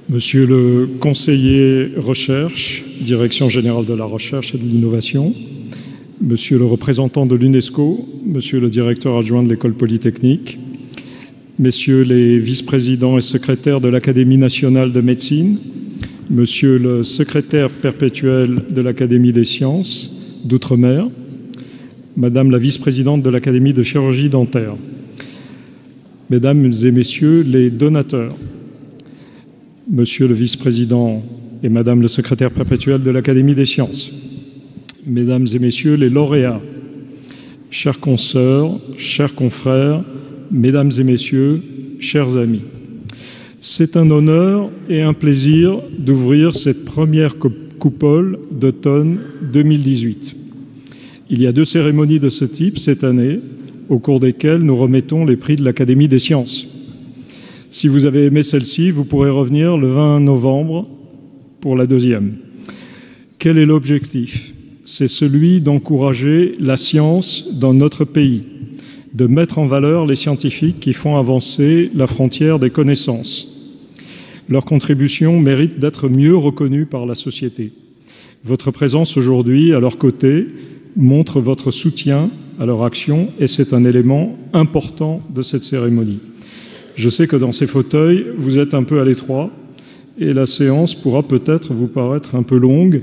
Monsieur le conseiller recherche, Direction générale de la recherche et de l'innovation, Monsieur le représentant de l'UNESCO, Monsieur le directeur adjoint de l'École polytechnique, Messieurs les vice-présidents et secrétaires de l'Académie nationale de médecine, Monsieur le secrétaire perpétuel de l'Académie des sciences d'outre-mer, Madame la vice-présidente de l'Académie de chirurgie dentaire, Mesdames et Messieurs les donateurs, Monsieur le vice-président et Madame le secrétaire perpétuel de l'Académie des sciences, Mesdames et Messieurs les lauréats, chères consoeurs, chers confrères, Mesdames et Messieurs, chers amis. C'est un honneur et un plaisir d'ouvrir cette première coupole d'automne 2018. Il y a 2 cérémonies de ce type cette année, au cours desquelles nous remettons les prix de l'Académie des sciences. Si vous avez aimé celle-ci, vous pourrez revenir le 20 novembre pour la 2e. Quel est l'objectif? C'est celui d'encourager la science dans notre pays, de mettre en valeur les scientifiques qui font avancer la frontière des connaissances. Leur contribution mérite d'être mieux reconnue par la société. Votre présence aujourd'hui à leur côté montre votre soutien à leur action et c'est un élément important de cette cérémonie. Je sais que dans ces fauteuils, vous êtes un peu à l'étroit et la séance pourra peut-être vous paraître un peu longue.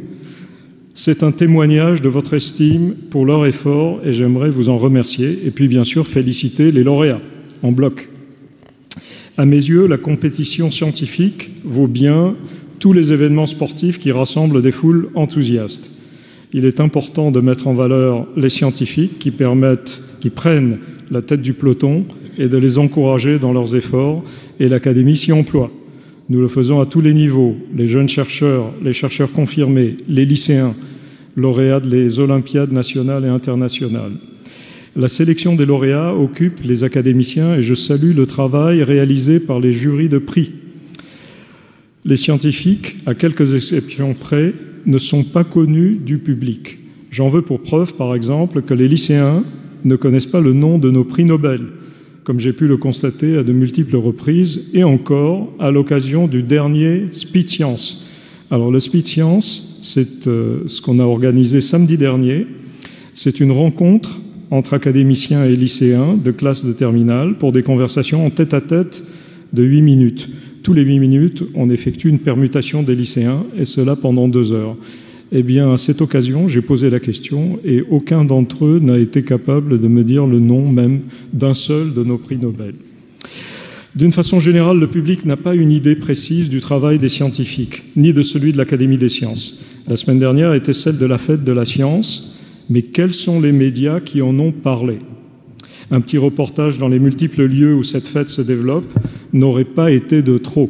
C'est un témoignage de votre estime pour leur effort et j'aimerais vous en remercier et puis bien sûr féliciter les lauréats en bloc. À mes yeux, la compétition scientifique vaut bien tous les événements sportifs qui rassemblent des foules enthousiastes. Il est important de mettre en valeur les scientifiques qui prennent la tête du peloton et de les encourager dans leurs efforts, et l'Académie s'y emploie. Nous le faisons à tous les niveaux, les jeunes chercheurs, les chercheurs confirmés, les lycéens, lauréats des Olympiades nationales et internationales. La sélection des lauréats occupe les académiciens et je salue le travail réalisé par les jurys de prix. Les scientifiques, à quelques exceptions près, ne sont pas connus du public. J'en veux pour preuve, par exemple, que les lycéens ne connaissent pas le nom de nos prix Nobel, comme j'ai pu le constater à de multiples reprises, et encore à l'occasion du dernier Speed Science. Alors le Speed Science, c'est ce qu'on a organisé samedi dernier. C'est une rencontre entre académiciens et lycéens de classe de terminale pour des conversations en tête-à-tête de 8 minutes. Tous les 8 minutes, on effectue une permutation des lycéens, et cela pendant 2 heures. Eh bien, à cette occasion, j'ai posé la question et aucun d'entre eux n'a été capable de me dire le nom même d'un seul de nos prix Nobel. D'une façon générale, le public n'a pas une idée précise du travail des scientifiques, ni de celui de l'Académie des sciences. La semaine dernière était celle de la fête de la science, mais quels sont les médias qui en ont parlé? Un petit reportage dans les multiples lieux où cette fête se développe n'aurait pas été de trop.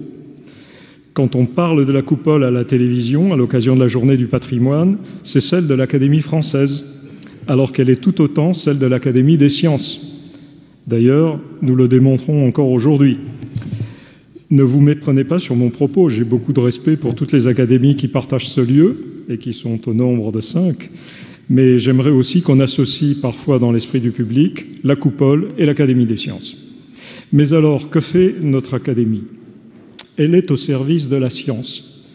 Quand on parle de la coupole à la télévision, à l'occasion de la journée du patrimoine, c'est celle de l'Académie française, alors qu'elle est tout autant celle de l'Académie des sciences. D'ailleurs, nous le démontrons encore aujourd'hui. Ne vous méprenez pas sur mon propos, j'ai beaucoup de respect pour toutes les académies qui partagent ce lieu, et qui sont au nombre de 5, mais j'aimerais aussi qu'on associe parfois dans l'esprit du public la coupole et l'Académie des sciences. Mais alors, que fait notre Académie ? Elle est au service de la science.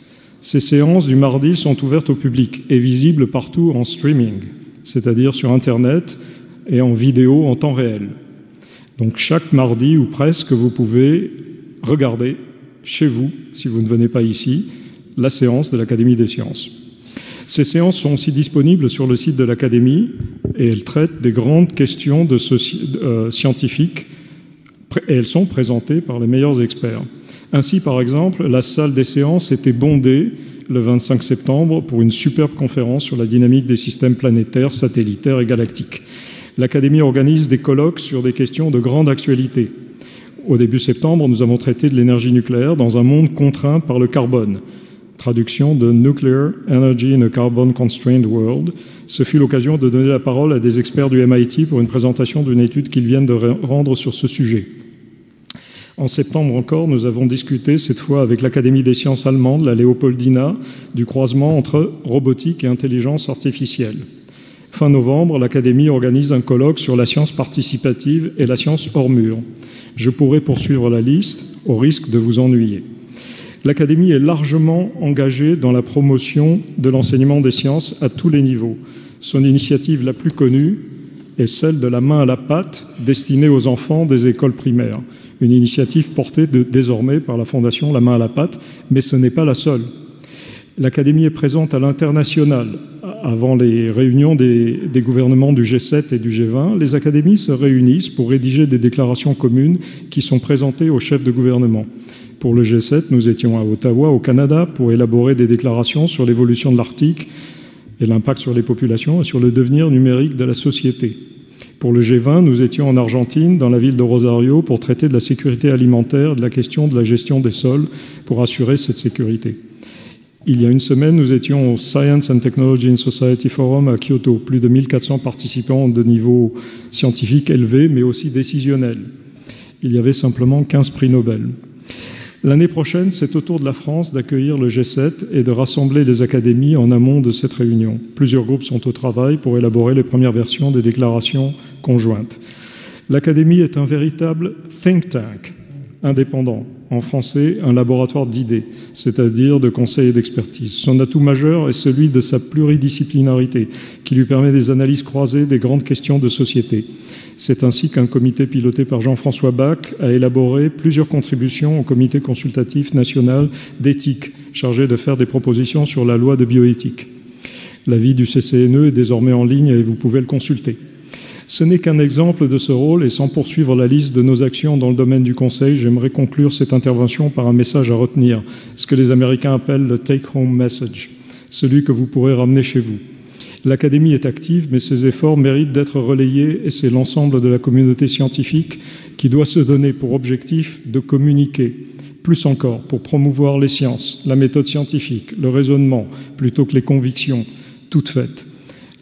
Ces séances du mardi sont ouvertes au public et visibles partout en streaming, c'est-à-dire sur Internet et en vidéo en temps réel. Donc chaque mardi ou presque, vous pouvez regarder chez vous, si vous ne venez pas ici, la séance de l'Académie des sciences. Ces séances sont aussi disponibles sur le site de l'Académie et elles traitent des grandes questions scientifiques et elles sont présentées par les meilleurs experts. Ainsi, par exemple, la salle des séances était bondée le 25 septembre pour une superbe conférence sur la dynamique des systèmes planétaires, satellitaires et galactiques. L'Académie organise des colloques sur des questions de grande actualité. Au début septembre, nous avons traité de l'énergie nucléaire dans un monde contraint par le carbone. traduction de Nuclear Energy in a Carbon Constrained World. Ce fut l'occasion de donner la parole à des experts du MIT pour une présentation d'une étude qu'ils viennent de rendre sur ce sujet. En septembre encore, nous avons discuté, cette fois avec l'Académie des sciences allemande, la Léopoldina, du croisement entre robotique et intelligence artificielle. Fin novembre, l'Académie organise un colloque sur la science participative et la science hors mur. Je pourrais poursuivre la liste, au risque de vous ennuyer. L'Académie est largement engagée dans la promotion de l'enseignement des sciences à tous les niveaux. Son initiative la plus connue est celle de la main à la pâte destinée aux enfants des écoles primaires. Une initiative portée désormais par la Fondation La Main à la Pâte, mais ce n'est pas la seule. L'Académie est présente à l'international. Avant les réunions des gouvernements du G7 et du G20, les académies se réunissent pour rédiger des déclarations communes qui sont présentées aux chefs de gouvernement. Pour le G7, nous étions à Ottawa, au Canada, pour élaborer des déclarations sur l'évolution de l'Arctique et l'impact sur les populations et sur le devenir numérique de la société. Pour le G20, nous étions en Argentine, dans la ville de Rosario, pour traiter de la sécurité alimentaire et de la question de la gestion des sols pour assurer cette sécurité. Il y a une semaine, nous étions au Science and Technology in Society Forum à Kyoto. Plus de 1400 participants de niveau scientifique élevé, mais aussi décisionnel. Il y avait simplement 15 prix Nobel. L'année prochaine, c'est au tour de la France d'accueillir le G7 et de rassembler les académies en amont de cette réunion. Plusieurs groupes sont au travail pour élaborer les premières versions des déclarations conjointes. L'Académie est un véritable think tank indépendant, en français un laboratoire d'idées, c'est-à-dire de conseils et d'expertise. Son atout majeur est celui de sa pluridisciplinarité, qui lui permet des analyses croisées des grandes questions de société. C'est ainsi qu'un comité piloté par Jean-François Bach a élaboré plusieurs contributions au comité consultatif national d'éthique, chargé de faire des propositions sur la loi de bioéthique. L'avis du CCNE est désormais en ligne et vous pouvez le consulter. Ce n'est qu'un exemple de ce rôle et sans poursuivre la liste de nos actions dans le domaine du conseil, j'aimerais conclure cette intervention par un message à retenir, ce que les Américains appellent le take-home message, celui que vous pourrez ramener chez vous. L'Académie est active, mais ses efforts méritent d'être relayés et c'est l'ensemble de la communauté scientifique qui doit se donner pour objectif de communiquer, plus encore pour promouvoir les sciences, la méthode scientifique, le raisonnement, plutôt que les convictions, toutes faites,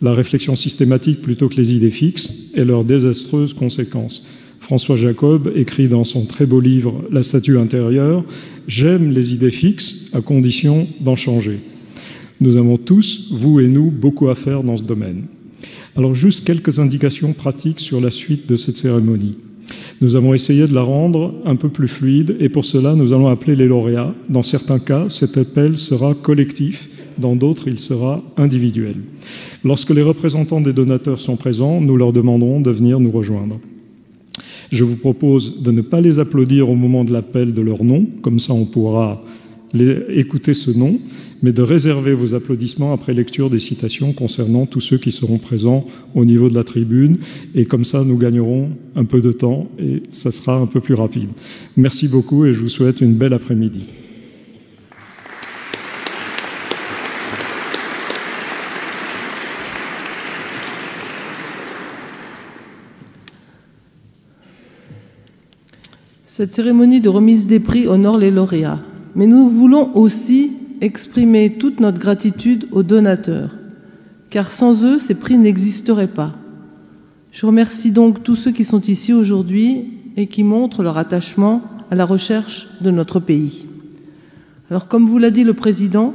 la réflexion systématique plutôt que les idées fixes et leurs désastreuses conséquences. François Jacob écrit dans son très beau livre « La statue intérieure »« J'aime les idées fixes à condition d'en changer ». Nous avons tous, vous et nous, beaucoup à faire dans ce domaine. Alors juste quelques indications pratiques sur la suite de cette cérémonie. Nous avons essayé de la rendre un peu plus fluide et pour cela, nous allons appeler les lauréats. Dans certains cas, cet appel sera collectif, dans d'autres, il sera individuel. Lorsque les représentants des donateurs sont présents, nous leur demanderons de venir nous rejoindre. Je vous propose de ne pas les applaudir au moment de l'appel de leur nom, comme ça on pourra écouter ce nom, mais de réserver vos applaudissements après lecture des citations concernant tous ceux qui seront présents au niveau de la tribune. Et comme ça, nous gagnerons un peu de temps et ça sera un peu plus rapide. Merci beaucoup et je vous souhaite une belle après-midi. Cette cérémonie de remise des prix honore les lauréats, mais nous voulons aussi exprimer toute notre gratitude aux donateurs, car sans eux, ces prix n'existeraient pas. Je remercie donc tous ceux qui sont ici aujourd'hui et qui montrent leur attachement à la recherche de notre pays. Alors, comme vous l'a dit le Président,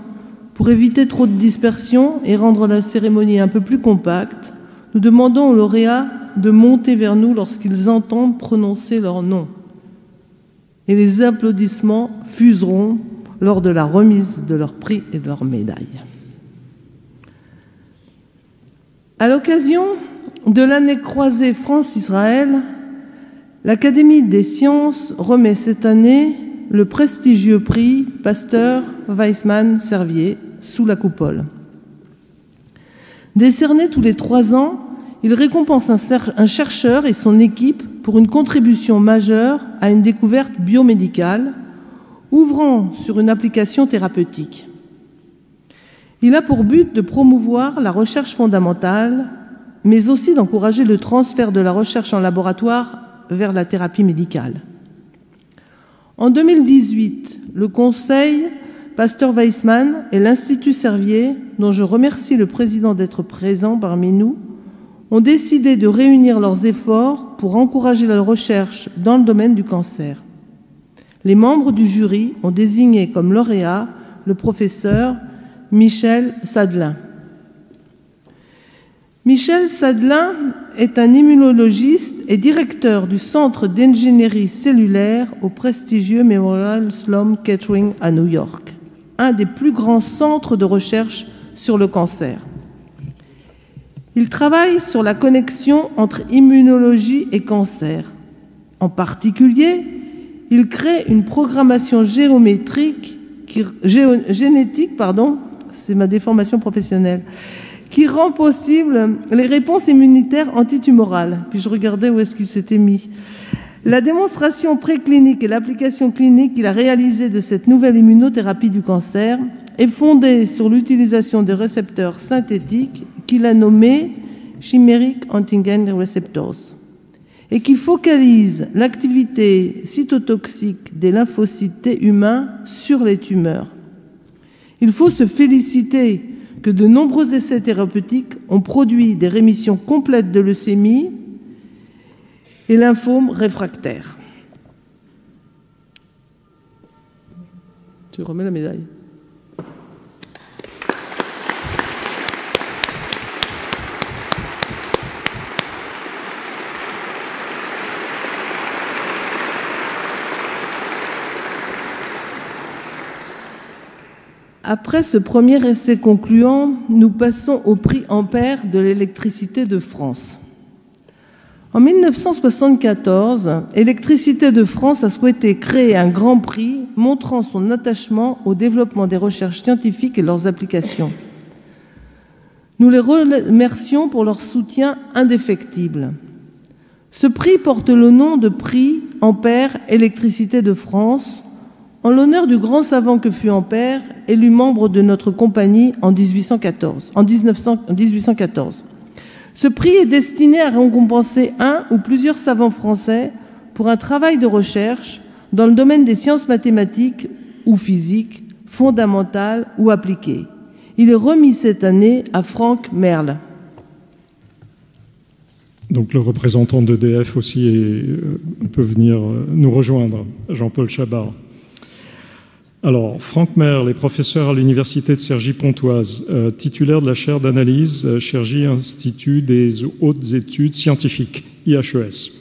pour éviter trop de dispersion et rendre la cérémonie un peu plus compacte, nous demandons aux lauréats de monter vers nous lorsqu'ils entendent prononcer leur nom. Et les applaudissements fuseront lors de la remise de leurs prix et de leurs médailles. À l'occasion de l'année croisée France-Israël, l'Académie des sciences remet cette année le prestigieux prix Pasteur Weizmann-Servier sous la coupole. Décerné tous les 3 ans, il récompense un chercheur et son équipe pour une contribution majeure à une découverte biomédicale ouvrant sur une application thérapeutique. Il a pour but de promouvoir la recherche fondamentale, mais aussi d'encourager le transfert de la recherche en laboratoire vers la thérapie médicale. En 2018, le Conseil Pasteur Weissmann et l'Institut Servier, dont je remercie le président d'être présent parmi nous, ont décidé de réunir leurs efforts pour encourager la recherche dans le domaine du cancer. Les membres du jury ont désigné comme lauréat le professeur Michel Sadelin. Michel Sadelin est un immunologiste et directeur du Centre d'ingénierie cellulaire au prestigieux Memorial Sloan Kettering à New York, un des plus grands centres de recherche sur le cancer. Il travaille sur la connexion entre immunologie et cancer. En particulier, il crée une programmation génétique, c'est ma déformation professionnelle, qui rend possible les réponses immunitaires antitumorales. Puis je regardais où est-ce qu'il s'était mis. La démonstration préclinique et l'application clinique qu'il a réalisée de cette nouvelle immunothérapie du cancer est fondée sur l'utilisation des récepteurs synthétiques qu'il a nommés Chimeric Antigen Receptors et qui focalise l'activité cytotoxique des lymphocytes T humains sur les tumeurs. Il faut se féliciter que de nombreux essais thérapeutiques ont produit des rémissions complètes de leucémie et lymphomes réfractaires. Tu remets la médaille. Après ce premier essai concluant, nous passons au prix Ampère de l'électricité de France. En 1974, Électricité de France a souhaité créer un grand prix montrant son attachement au développement des recherches scientifiques et leurs applications. Nous les remercions pour leur soutien indéfectible. Ce prix porte le nom de prix Ampère Électricité de France, en l'honneur du grand savant que fut Ampère, élu membre de notre compagnie en 1814. Ce prix est destiné à récompenser un ou plusieurs savants français pour un travail de recherche dans le domaine des sciences mathématiques ou physiques, fondamentales ou appliquées. Il est remis cette année à Franck Merle. Donc le représentant d'EDF aussi peut venir nous rejoindre, Jean-Paul Chabard. Alors, Franck Merle est professeur à l'université de Cergy-Pontoise, titulaire de la chaire d'analyse Cergy Institut des hautes études scientifiques, IHES.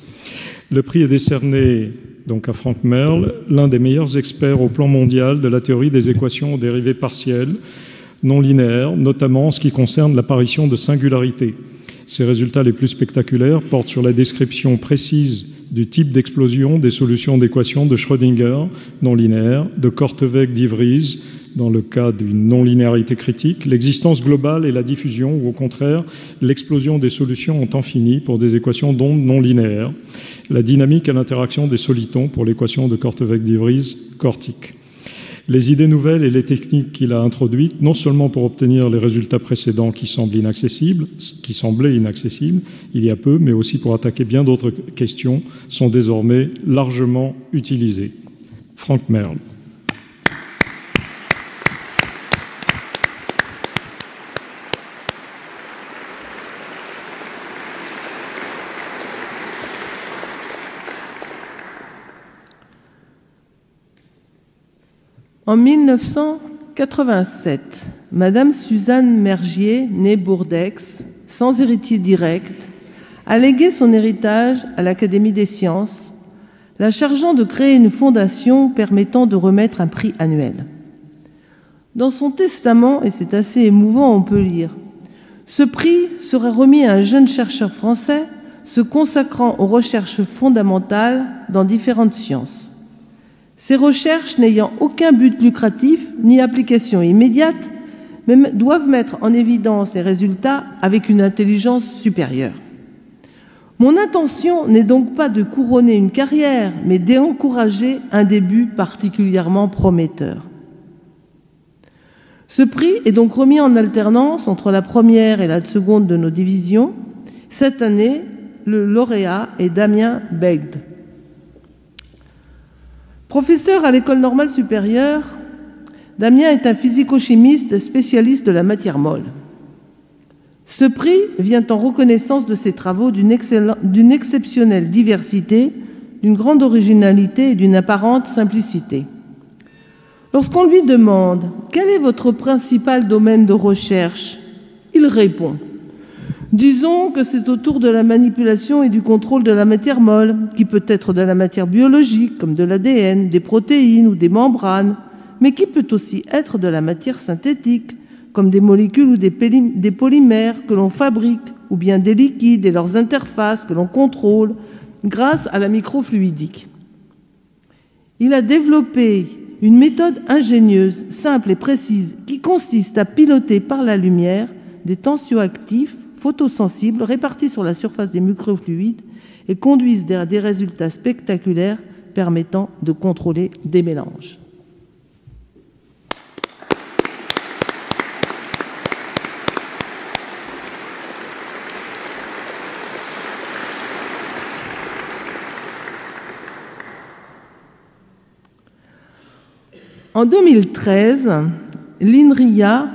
Le prix est décerné donc à Franck Merle, l'un des meilleurs experts au plan mondial de la théorie des équations aux dérivées partielles non linéaires, notamment en ce qui concerne l'apparition de singularités. Ses résultats les plus spectaculaires portent sur la description précise du type d'explosion des solutions d'équations de Schrödinger non linéaires, de Korteweg d'Ivries dans le cas d'une non-linéarité critique, l'existence globale et la diffusion, ou au contraire, l'explosion des solutions en temps fini pour des équations d'ondes non linéaires, la dynamique et l'interaction des solitons pour l'équation de Korteweg d'Ivries quartique. Les idées nouvelles et les techniques qu'il a introduites, non seulement pour obtenir les résultats précédents qui semblaient inaccessibles il y a peu, mais aussi pour attaquer bien d'autres questions, sont désormais largement utilisées. Franck Merle. En 1987, Madame Suzanne Mergier, née Bourdex, sans héritier direct, a légué son héritage à l'Académie des sciences, la chargeant de créer une fondation permettant de remettre un prix annuel. Dans son testament, et c'est assez émouvant, on peut lire « Ce prix sera remis à un jeune chercheur français se consacrant aux recherches fondamentales dans différentes sciences. Ces recherches n'ayant aucun but lucratif ni application immédiate, mais doivent mettre en évidence les résultats avec une intelligence supérieure. Mon intention n'est donc pas de couronner une carrière, mais d'encourager un début particulièrement prometteur. Ce prix est donc remis en alternance entre la première et la seconde de nos divisions. Cette année, le lauréat est Damien Begd. Professeur à l'École normale supérieure, Damien est un physico-chimiste spécialiste de la matière molle. Ce prix vient en reconnaissance de ses travaux d'une exceptionnelle diversité, d'une grande originalité et d'une apparente simplicité. Lorsqu'on lui demande « Quel est votre principal domaine de recherche ?», il répond « Disons que c'est autour de la manipulation et du contrôle de la matière molle, qui peut être de la matière biologique, comme de l'ADN, des protéines ou des membranes, mais qui peut aussi être de la matière synthétique, comme des molécules ou des polymères que l'on fabrique, ou bien des liquides et leurs interfaces que l'on contrôle grâce à la microfluidique. » Il a développé une méthode ingénieuse, simple et précise, qui consiste à piloter par la lumière des tensioactifs photosensibles répartis sur la surface des microfluides et conduisent à des résultats spectaculaires permettant de contrôler des mélanges. En 2013, l'INRIA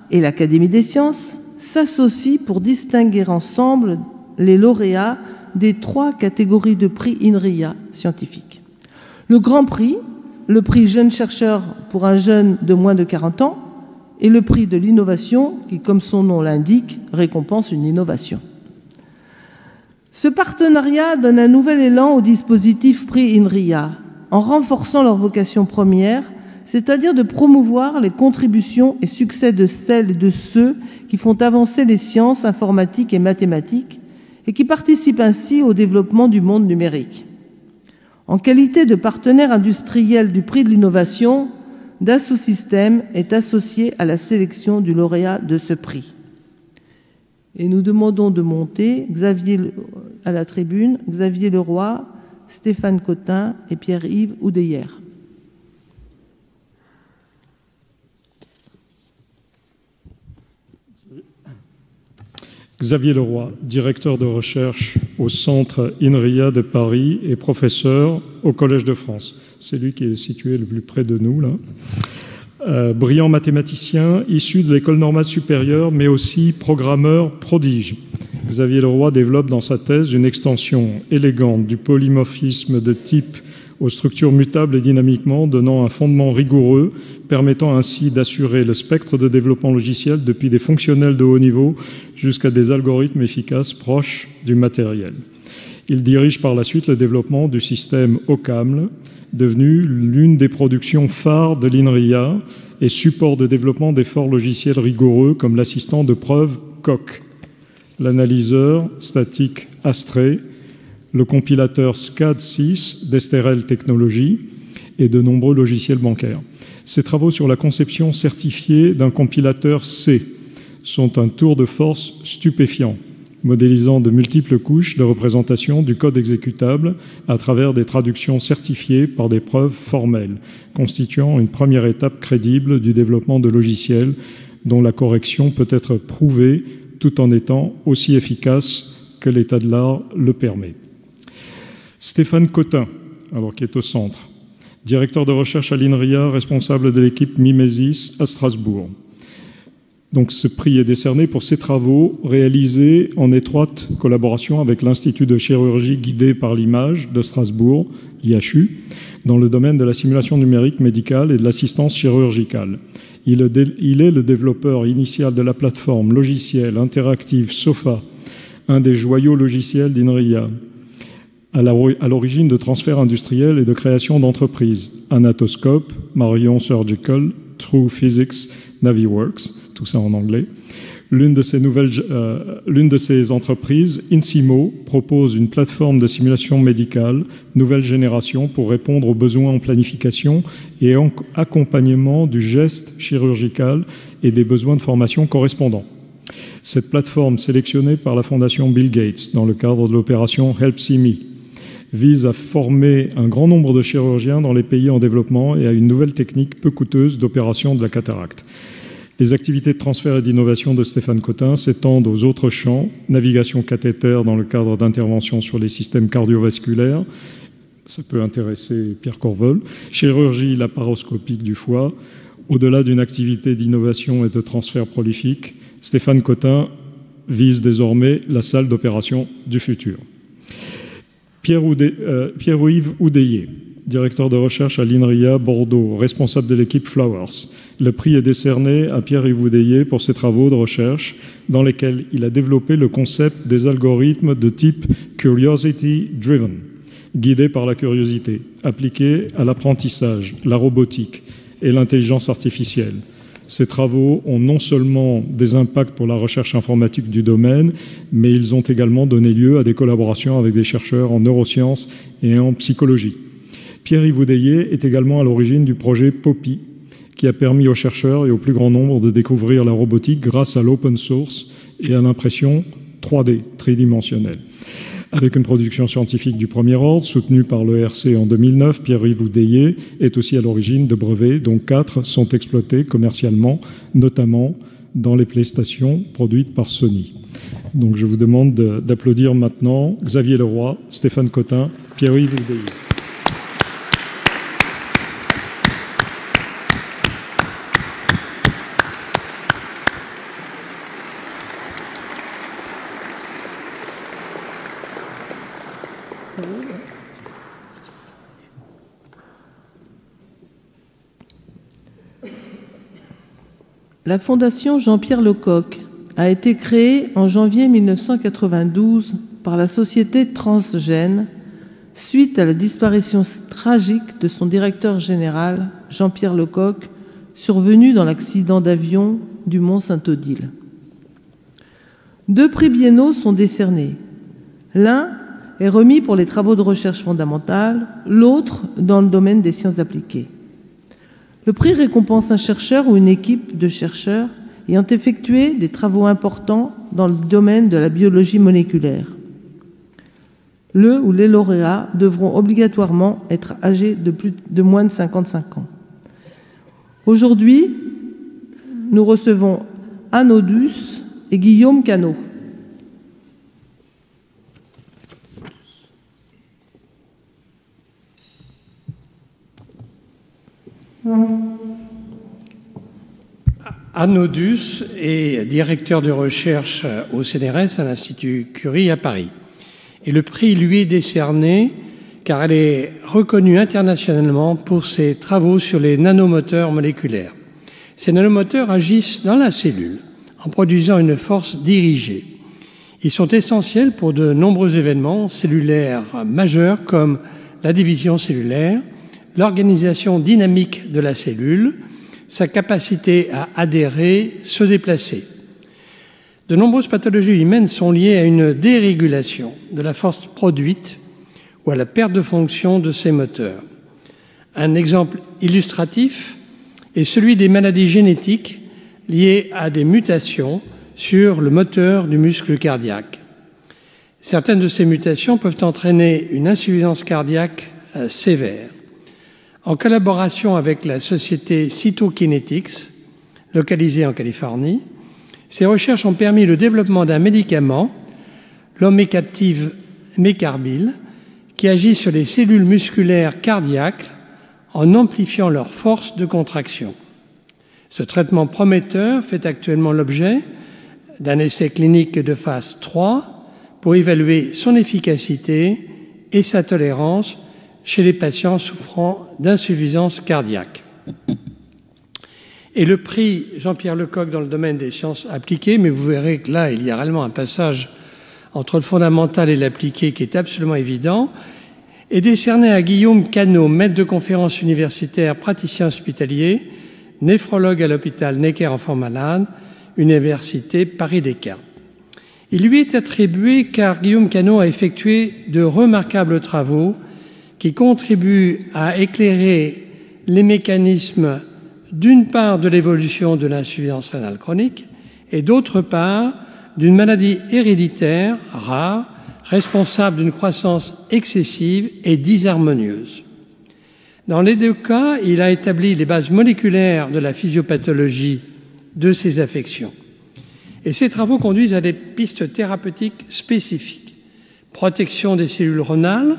et l'Académie des sciences s'associent pour distinguer ensemble les lauréats des 3 catégories de prix INRIA scientifiques. Le Grand Prix, le prix Jeune chercheur pour un jeune de moins de 40 ans, et le prix de l'innovation qui, comme son nom l'indique, récompense une innovation. Ce partenariat donne un nouvel élan au dispositif prix INRIA, en renforçant leur vocation première, c'est-à-dire de promouvoir les contributions et succès de celles et de ceux qui font avancer les sciences informatiques et mathématiques et qui participent ainsi au développement du monde numérique. En qualité de partenaire industriel du prix de l'innovation, Dassault Systèmes est associé à la sélection du lauréat de ce prix. Et nous demandons de monter à la tribune Xavier Leroy, Stéphane Cotin et Pierre-Yves Oudéyer. Xavier Leroy, directeur de recherche au centre INRIA de Paris et professeur au Collège de France. C'est lui qui est situé le plus près de nous, là. Brillant mathématicien, issu de l'école normale supérieure, mais aussi programmeur prodige. Xavier Leroy développe dans sa thèse une extension élégante du polymorphisme de type aux structures mutables et dynamiquement, donnant un fondement rigoureux, permettant ainsi d'assurer le spectre de développement logiciel depuis des fonctionnels de haut niveau jusqu'à des algorithmes efficaces proches du matériel. Il dirige par la suite le développement du système OCaml, devenu l'une des productions phares de l'INRIA et support de développement d'efforts logiciels rigoureux comme l'assistant de preuve COC, l'analyseur statique Astré, le compilateur SCAD6 d'Esterel Technologies et de nombreux logiciels bancaires. Ces travaux sur la conception certifiée d'un compilateur C sont un tour de force stupéfiant, modélisant de multiples couches de représentation du code exécutable à travers des traductions certifiées par des preuves formelles, constituant une première étape crédible du développement de logiciels dont la correction peut être prouvée tout en étant aussi efficace que l'état de l'art le permet. Stéphane Cotin, alors qui est au centre, directeur de recherche à l'INRIA, responsable de l'équipe Mimesis à Strasbourg. Donc ce prix est décerné pour ses travaux réalisés en étroite collaboration avec l'Institut de chirurgie guidée par l'image de Strasbourg, IHU, dans le domaine de la simulation numérique médicale et de l'assistance chirurgicale. Il est le développeur initial de la plateforme logicielle interactive SOFA, un des joyaux logiciels d'INRIA, à l'origine de transferts industriels et de création d'entreprises, Anatoscope, Marion Surgical, True Physics, Naviworks, tout ça en anglais. L'une de ces entreprises, Insimo, propose une plateforme de simulation médicale nouvelle génération pour répondre aux besoins en planification et en accompagnement du geste chirurgical et des besoins de formation correspondants. Cette plateforme, sélectionnée par la Fondation Bill Gates dans le cadre de l'opération Help See Me, vise à former un grand nombre de chirurgiens dans les pays en développement et à une nouvelle technique peu coûteuse d'opération de la cataracte. Les activités de transfert et d'innovation de Stéphane Cotin s'étendent aux autres champs, navigation cathéter dans le cadre d'interventions sur les systèmes cardiovasculaires, ça peut intéresser Pierre Corvol, chirurgie laparoscopique du foie, Au-delà d'une activité d'innovation et de transfert prolifique, Stéphane Cotin vise désormais la salle d'opération du futur. Pierre-Yves Oudéier, directeur de recherche à l'INRIA Bordeaux, responsable de l'équipe Flowers. Le prix est décerné à Pierre-Yves Oudéier pour ses travaux de recherche dans lesquels il a développé le concept des algorithmes de type Curiosity Driven, guidés par la curiosité, appliqués à l'apprentissage, la robotique et l'intelligence artificielle. Ces travaux ont non seulement des impacts pour la recherche informatique du domaine, mais ils ont également donné lieu à des collaborations avec des chercheurs en neurosciences et en psychologie. Pierre-Yves Oudéier est également à l'origine du projet POPI, qui a permis aux chercheurs et au plus grand nombre de découvrir la robotique grâce à l'open source et à l'impression 3D, tridimensionnelle. Avec une production scientifique du premier ordre, soutenue par l'ERC en 2009, Pierre-Yves Oudéier est aussi à l'origine de brevets, dont 4 sont exploités commercialement, notamment dans les PlayStation produites par Sony. Donc je vous demande d'applaudir maintenant Xavier Leroy, Stéphane Cotin, Pierre-Yves Oudéier. La Fondation Jean-Pierre Lecoq a été créée en janvier 1992 par la société Transgène suite à la disparition tragique de son directeur général, Jean-Pierre Lecoq, survenu dans l'accident d'avion du Mont-Saint-Odile. 2 prix biennaux sont décernés. L'un est remis pour les travaux de recherche fondamentale, l'autre dans le domaine des sciences appliquées. Le prix récompense un chercheur ou une équipe de chercheurs ayant effectué des travaux importants dans le domaine de la biologie moléculaire. Le ou les lauréats devront obligatoirement être âgés de moins de 55 ans. Aujourd'hui, nous recevons Anne Audus et Guillaume Canot. Anne Audus est directeur de recherche au CNRS, à l'Institut Curie à Paris. Et le prix lui est décerné car elle est reconnue internationalement pour ses travaux sur les nanomoteurs moléculaires. Ces nanomoteurs agissent dans la cellule en produisant une force dirigée. Ils sont essentiels pour de nombreux événements cellulaires majeurs comme la division cellulaire, l'organisation dynamique de la cellule, sa capacité à adhérer, se déplacer. De nombreuses pathologies humaines sont liées à une dérégulation de la force produite ou à la perte de fonction de ces moteurs. Un exemple illustratif est celui des maladies génétiques liées à des mutations sur le moteur du muscle cardiaque. Certaines de ces mutations peuvent entraîner une insuffisance cardiaque sévère. En collaboration avec la société Cytokinetics, localisée en Californie, ces recherches ont permis le développement d'un médicament, l'omecaptive mécarbyle, qui agit sur les cellules musculaires cardiaques en amplifiant leur force de contraction. Ce traitement prometteur fait actuellement l'objet d'un essai clinique de phase 3 pour évaluer son efficacité et sa tolérance chez les patients souffrant d'insuffisance cardiaque. Et le prix Jean-Pierre Lecoq dans le domaine des sciences appliquées, mais vous verrez que là, il y a réellement un passage entre le fondamental et l'appliqué qui est absolument évident, est décerné à Guillaume Canot, maître de conférences universitaire, praticien hospitalier, néphrologue à l'hôpital Necker-Enfants Malades, Université Paris-Descartes. Il lui est attribué car Guillaume Canot a effectué de remarquables travaux qui contribuent à éclairer les mécanismes d'une part de l'évolution de l'insuffisance rénale chronique et d'autre part d'une maladie héréditaire rare, responsable d'une croissance excessive et disharmonieuse. Dans les 2 cas, il a établi les bases moléculaires de la physiopathologie de ces affections. Et ces travaux conduisent à des pistes thérapeutiques spécifiques. Protection des cellules rénales,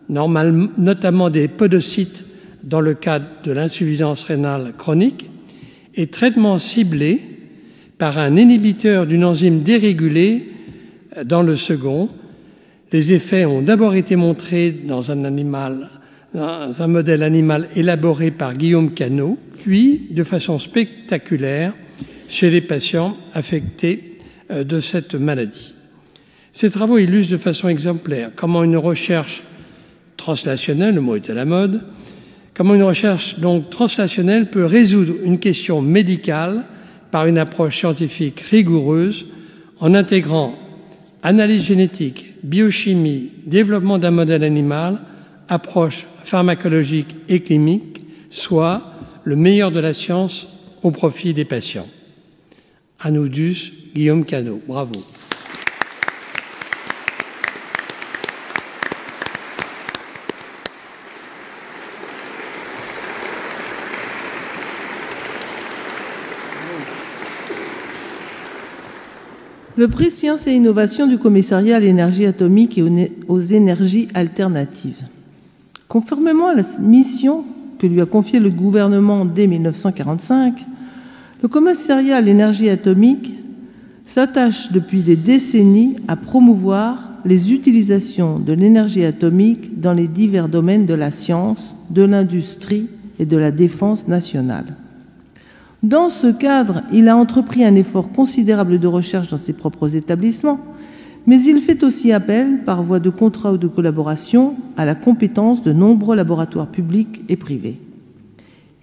notamment des podocytes dans le cadre de l'insuffisance rénale chronique, et traitement ciblé par un inhibiteur d'une enzyme dérégulée dans le second. Les effets ont d'abord été montrés dans un modèle animal élaboré par Guillaume Canot, puis de façon spectaculaire chez les patients affectés de cette maladie. Ces travaux illustrent de façon exemplaire comment une recherche translationnelle, le mot est à la mode, comment une recherche donc translationnelle peut résoudre une question médicale par une approche scientifique rigoureuse en intégrant analyse génétique, biochimie, développement d'un modèle animal, approche pharmacologique et clinique, soit le meilleur de la science au profit des patients. Anoudus, Guillaume Canot, bravo. Le prix Sciences et Innovation du Commissariat à l'énergie atomique et aux énergies alternatives. Conformément à la mission que lui a confiée le gouvernement dès 1945, le Commissariat à l'énergie atomique s'attache depuis des décennies à promouvoir les utilisations de l'énergie atomique dans les divers domaines de la science, de l'industrie et de la défense nationale. Dans ce cadre, il a entrepris un effort considérable de recherche dans ses propres établissements, mais il fait aussi appel, par voie de contrat ou de collaboration, à la compétence de nombreux laboratoires publics et privés.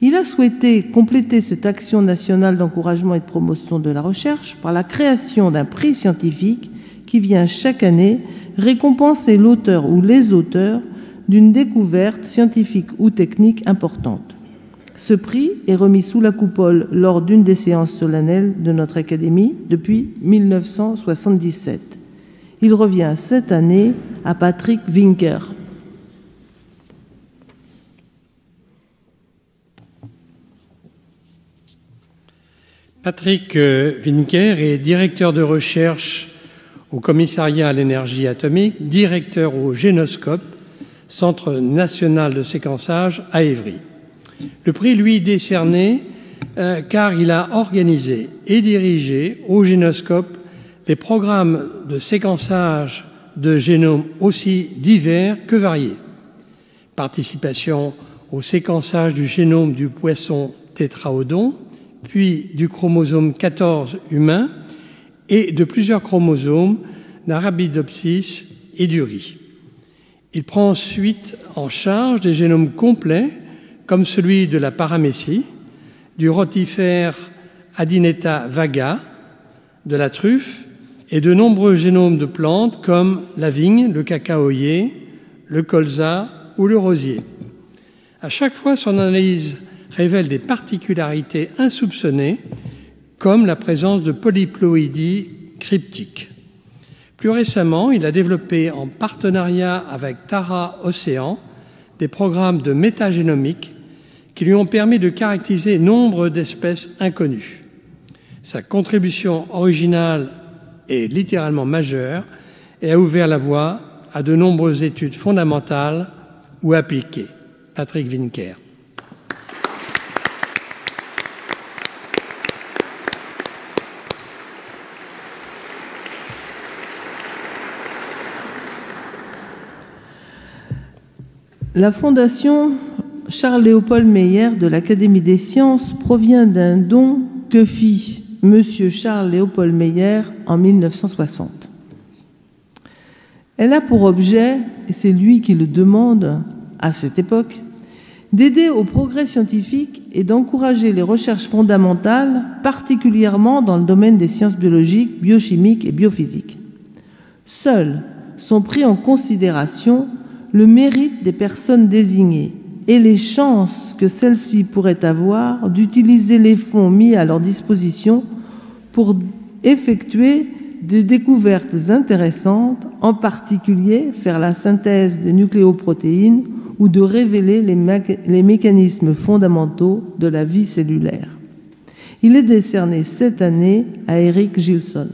Il a souhaité compléter cette action nationale d'encouragement et de promotion de la recherche par la création d'un prix scientifique qui vient chaque année récompenser l'auteur ou les auteurs d'une découverte scientifique ou technique importante. Ce prix est remis sous la coupole lors d'une des séances solennelles de notre Académie depuis 1977. Il revient cette année à Patrick Winker. Patrick Winker est directeur de recherche au Commissariat à l'énergie atomique, directeur au Génoscope, Centre national de séquençage à Évry. Le prix lui est décerné car il a organisé et dirigé au Génoscope des programmes de séquençage de génomes aussi divers que variés. Participation au séquençage du génome du poisson tétraodon, puis du chromosome 14 humain et de plusieurs chromosomes d'Arabidopsis et du riz. Il prend ensuite en charge des génomes complets comme celui de la paramécie, du rotifère Adineta vaga, de la truffe et de nombreux génomes de plantes comme la vigne, le cacaoyer, le colza ou le rosier. À chaque fois, son analyse révèle des particularités insoupçonnées comme la présence de polyploïdies cryptiques. Plus récemment, il a développé en partenariat avec Tara Océan des programmes de métagénomique qui lui ont permis de caractériser nombre d'espèces inconnues. Sa contribution originale est littéralement majeure et a ouvert la voie à de nombreuses études fondamentales ou appliquées. Patrick Winker. La fondation Charles-Léopold Meyer de l'Académie des sciences provient d'un don que fit M. Charles-Léopold Meyer en 1960. Elle a pour objet, et c'est lui qui le demande à cette époque, d'aider au progrès scientifique et d'encourager les recherches fondamentales, particulièrement dans le domaine des sciences biologiques, biochimiques et biophysiques. Seuls sont pris en considération le mérite des personnes désignées et les chances que celles-ci pourraient avoir d'utiliser les fonds mis à leur disposition pour effectuer des découvertes intéressantes, en particulier faire la synthèse des nucléoprotéines ou de révéler les mécanismes fondamentaux de la vie cellulaire. Il est décerné cette année à Eric Gilson.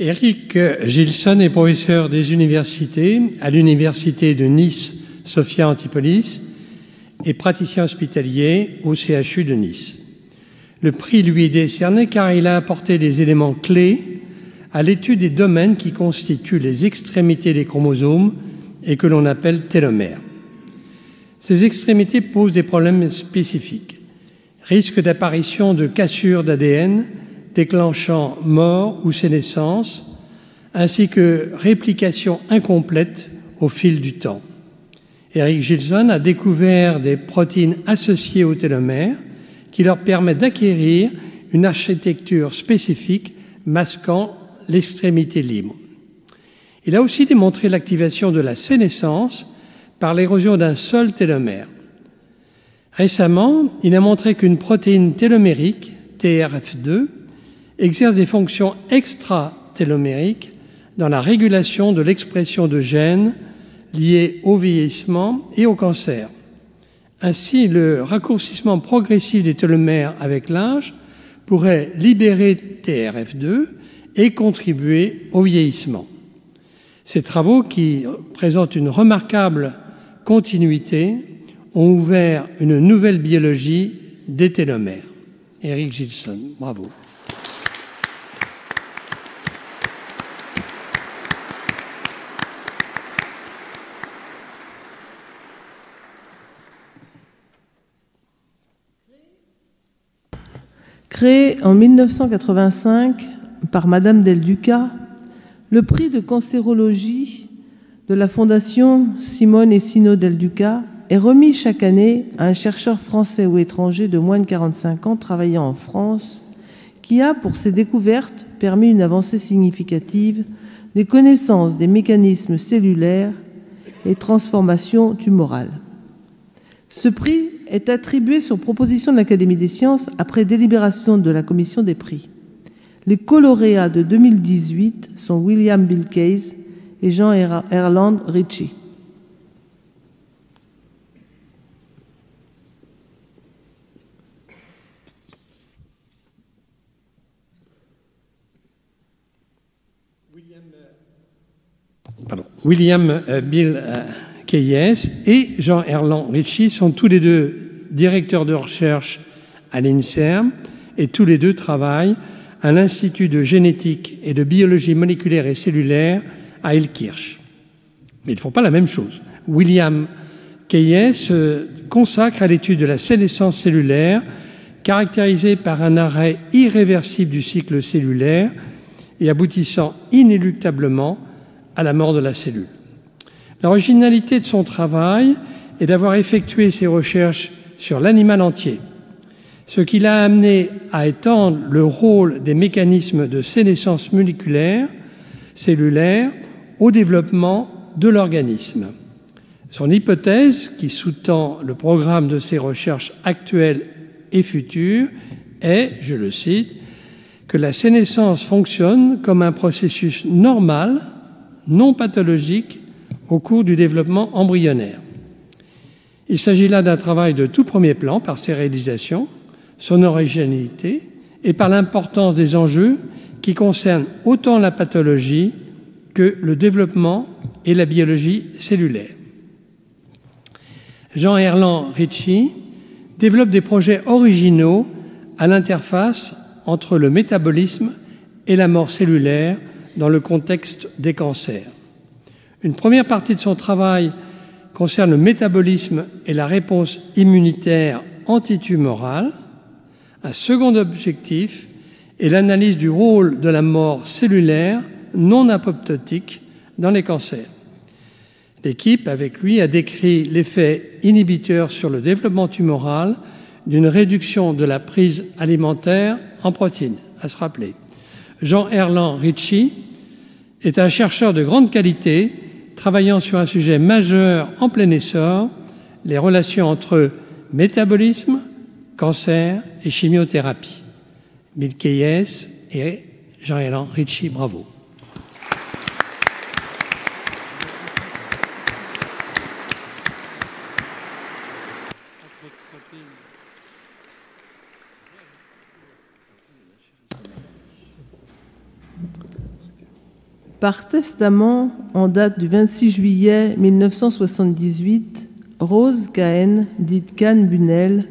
Eric Gilson est professeur des universités à l'université de Nice, Sophia Antipolis, et praticien hospitalier au CHU de Nice. Le prix lui est décerné car il a apporté des éléments clés à l'étude des domaines qui constituent les extrémités des chromosomes et que l'on appelle télomères. Ces extrémités posent des problèmes spécifiques. Risque d'apparition de cassures d'ADN, déclenchant mort ou sénescence, ainsi que réplication incomplète au fil du temps. Eric Gilson a découvert des protéines associées aux télomères qui leur permettent d'acquérir une architecture spécifique masquant l'extrémité libre. Il a aussi démontré l'activation de la sénescence par l'érosion d'un seul télomère. Récemment, il a montré qu'une protéine télomérique, TRF2, exerce des fonctions extra-télomériques dans la régulation de l'expression de gènes liés au vieillissement et au cancer. Ainsi, le raccourcissement progressif des télomères avec l'âge pourrait libérer TRF2 et contribuer au vieillissement. Ces travaux, qui présentent une remarquable continuité, ont ouvert une nouvelle biologie des télomères. Eric Gilson, bravo. Créé en 1985 par Madame Del Duca, le prix de cancérologie de la Fondation Simone et Sino Del Duca est remis chaque année à un chercheur français ou étranger de moins de 45 ans travaillant en France qui a, pour ses découvertes, permis une avancée significative des connaissances des mécanismes cellulaires et transformations tumorales. Ce prix est attribué sur proposition de l'Académie des sciences après délibération de la commission des prix. Les co-lauréats de 2018 sont William Bill Case et Jean Erland Ritchie. William Bill Keyes et Jean Erland Ritchie sont tous les deux directeurs de recherche à l'INSERM et tous les deux travaillent à l'Institut de génétique et de biologie moléculaire et cellulaire à Illkirch. Mais ils ne font pas la même chose. William Keyes se consacre à l'étude de la sénescence cellulaire caractérisée par un arrêt irréversible du cycle cellulaire et aboutissant inéluctablement à la mort de la cellule. L'originalité de son travail est d'avoir effectué ses recherches sur l'animal entier, ce qui l'a amené à étendre le rôle des mécanismes de sénescence moléculaire, cellulaire, au développement de l'organisme. Son hypothèse, qui sous-tend le programme de ses recherches actuelles et futures, est, je le cite, que la sénescence fonctionne comme un processus normal, non pathologique, au cours du développement embryonnaire. Il s'agit là d'un travail de tout premier plan par ses réalisations, son originalité et par l'importance des enjeux qui concernent autant la pathologie que le développement et la biologie cellulaire. Jean Erland Ritchie développe des projets originaux à l'interface entre le métabolisme et la mort cellulaire dans le contexte des cancers. Une première partie de son travail concerne le métabolisme et la réponse immunitaire antitumorale. Un second objectif est l'analyse du rôle de la mort cellulaire non apoptotique dans les cancers. L'équipe, avec lui, a décrit l'effet inhibiteur sur le développement tumoral d'une réduction de la prise alimentaire en protéines, à se rappeler. Jean Erland Ritchie est un chercheur de grande qualité travaillant sur un sujet majeur en plein essor, les relations entre métabolisme, cancer et chimiothérapie. Bill Keyes et Jean Erland Ritchie, bravo. Par testament, en date du 26 juillet 1978, Rose Cahen, dite Cahen-Bunel,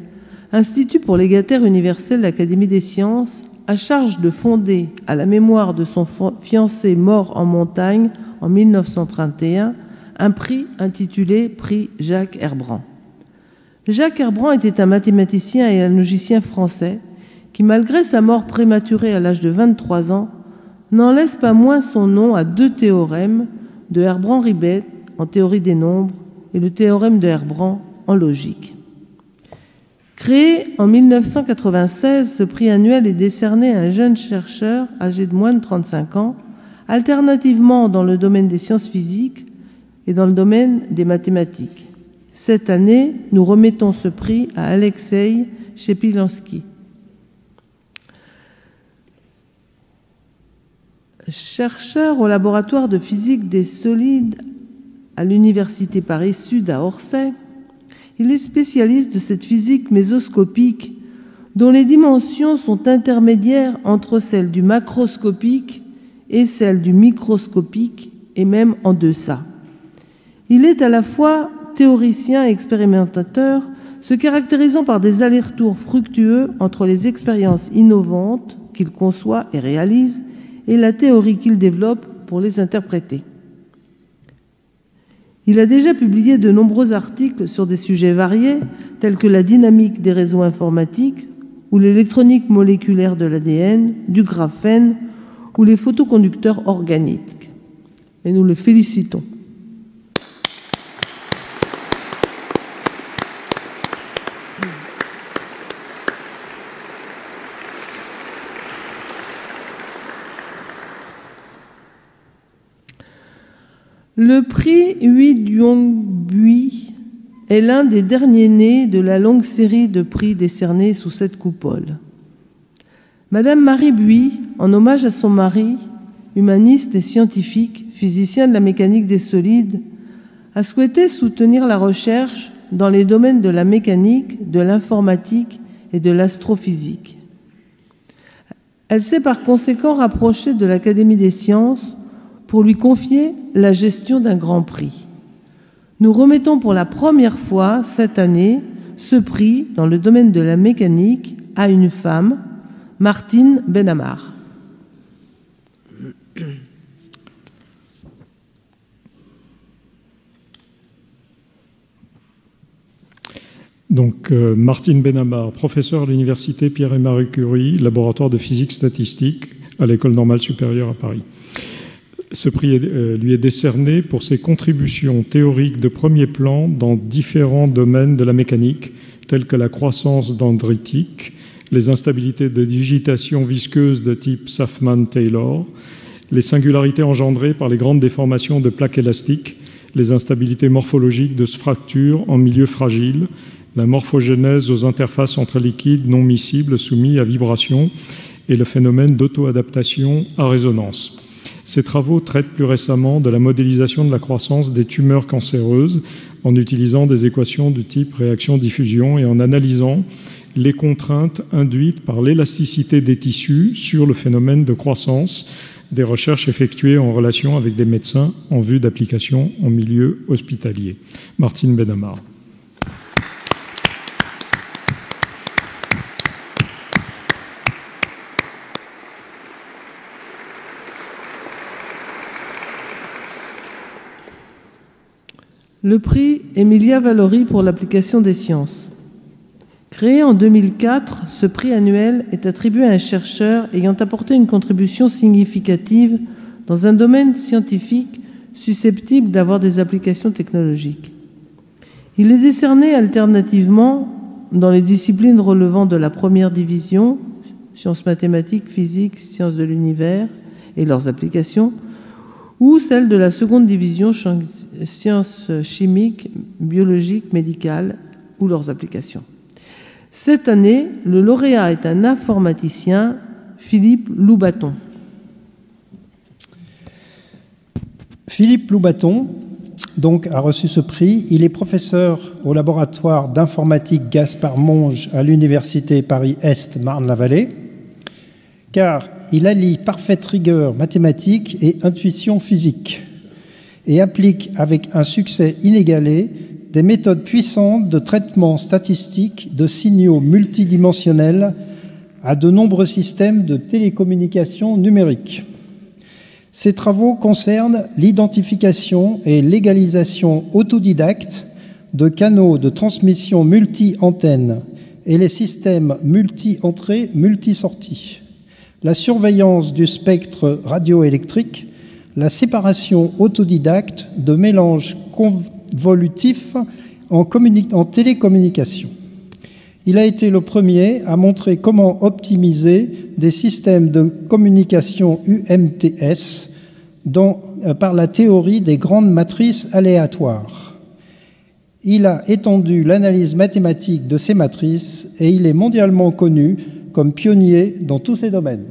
institue pour légataire universel l'Académie des sciences, à charge de fonder, à la mémoire de son fiancé mort en montagne en 1931, un prix intitulé Prix Jacques Herbrand. Jacques Herbrand était un mathématicien et un logicien français qui, malgré sa mort prématurée à l'âge de 23 ans, n'en laisse pas moins son nom à deux théorèmes de Herbrand-Ribet en théorie des nombres et le théorème de Herbrand en logique. Créé en 1996, ce prix annuel est décerné à un jeune chercheur âgé de moins de 35 ans, alternativement dans le domaine des sciences physiques et dans le domaine des mathématiques. Cette année, nous remettons ce prix à Alexei Chepilansky. Chercheur au laboratoire de physique des solides à l'Université Paris-Sud à Orsay, il est spécialiste de cette physique mésoscopique dont les dimensions sont intermédiaires entre celles du macroscopique et celles du microscopique et même en deçà. Il est à la fois théoricien et expérimentateur, se caractérisant par des allers-retours fructueux entre les expériences innovantes qu'il conçoit et réalise et la théorie qu'il développe pour les interpréter. Il a déjà publié de nombreux articles sur des sujets variés, tels que la dynamique des réseaux informatiques, ou l'électronique moléculaire de l'ADN, du graphène, ou les photoconducteurs organiques. Et nous le félicitons. Le prix Huidyong-Bui est l'un des derniers nés de la longue série de prix décernés sous cette coupole. Madame Marie Bui, en hommage à son mari, humaniste et scientifique, physicien de la mécanique des solides, a souhaité soutenir la recherche dans les domaines de la mécanique, de l'informatique et de l'astrophysique. Elle s'est par conséquent rapprochée de l'Académie des sciences pour lui confier la gestion d'un grand prix. Nous remettons pour la première fois cette année ce prix dans le domaine de la mécanique à une femme, Martine Benamar. Donc, Martine Benamar, professeure à l'université Pierre et Marie Curie, laboratoire de physique statistique à l'École normale supérieure à Paris. Ce prix lui est décerné pour ses contributions théoriques de premier plan dans différents domaines de la mécanique, tels que la croissance dendritique, les instabilités de digitation visqueuse de type Safman-Taylor, les singularités engendrées par les grandes déformations de plaques élastiques, les instabilités morphologiques de fractures en milieu fragile, la morphogénèse aux interfaces entre liquides non miscibles soumis à vibration et le phénomène d'auto-adaptation à résonance. Ces travaux traitent plus récemment de la modélisation de la croissance des tumeurs cancéreuses en utilisant des équations du type réaction-diffusion et en analysant les contraintes induites par l'élasticité des tissus sur le phénomène de croissance, des recherches effectuées en relation avec des médecins en vue d'application en milieu hospitalier. Martine Benamar. Le prix Emilia Valori pour l'application des sciences. Créé en 2004, ce prix annuel est attribué à un chercheur ayant apporté une contribution significative dans un domaine scientifique susceptible d'avoir des applications technologiques. Il est décerné alternativement dans les disciplines relevant de la première division, sciences mathématiques, physique, sciences de l'univers et leurs applications, ou celle de la seconde division, sciences chimiques, biologiques, médicales ou leurs applications. Cette année, le lauréat est un informaticien, Philippe Loubaton. Philippe Loubaton donc, a reçu ce prix. Il est professeur au laboratoire d'informatique Gaspard Monge à l'université Paris-Est Marne-la-Vallée. car il allie parfaite rigueur mathématique et intuition physique, et applique avec un succès inégalé des méthodes puissantes de traitement statistique de signaux multidimensionnels à de nombreux systèmes de télécommunications numériques. Ces travaux concernent l'identification et l'égalisation autodidacte de canaux de transmission multi-antennes et les systèmes multi-entrées, multi-sorties, la surveillance du spectre radioélectrique, la séparation autodidacte de mélanges convolutifs en télécommunication. Il a été le premier à montrer comment optimiser des systèmes de communication UMTS par la théorie des grandes matrices aléatoires. Il a étendu l'analyse mathématique de ces matrices et il est mondialement connu comme pionnier dans tous ces domaines.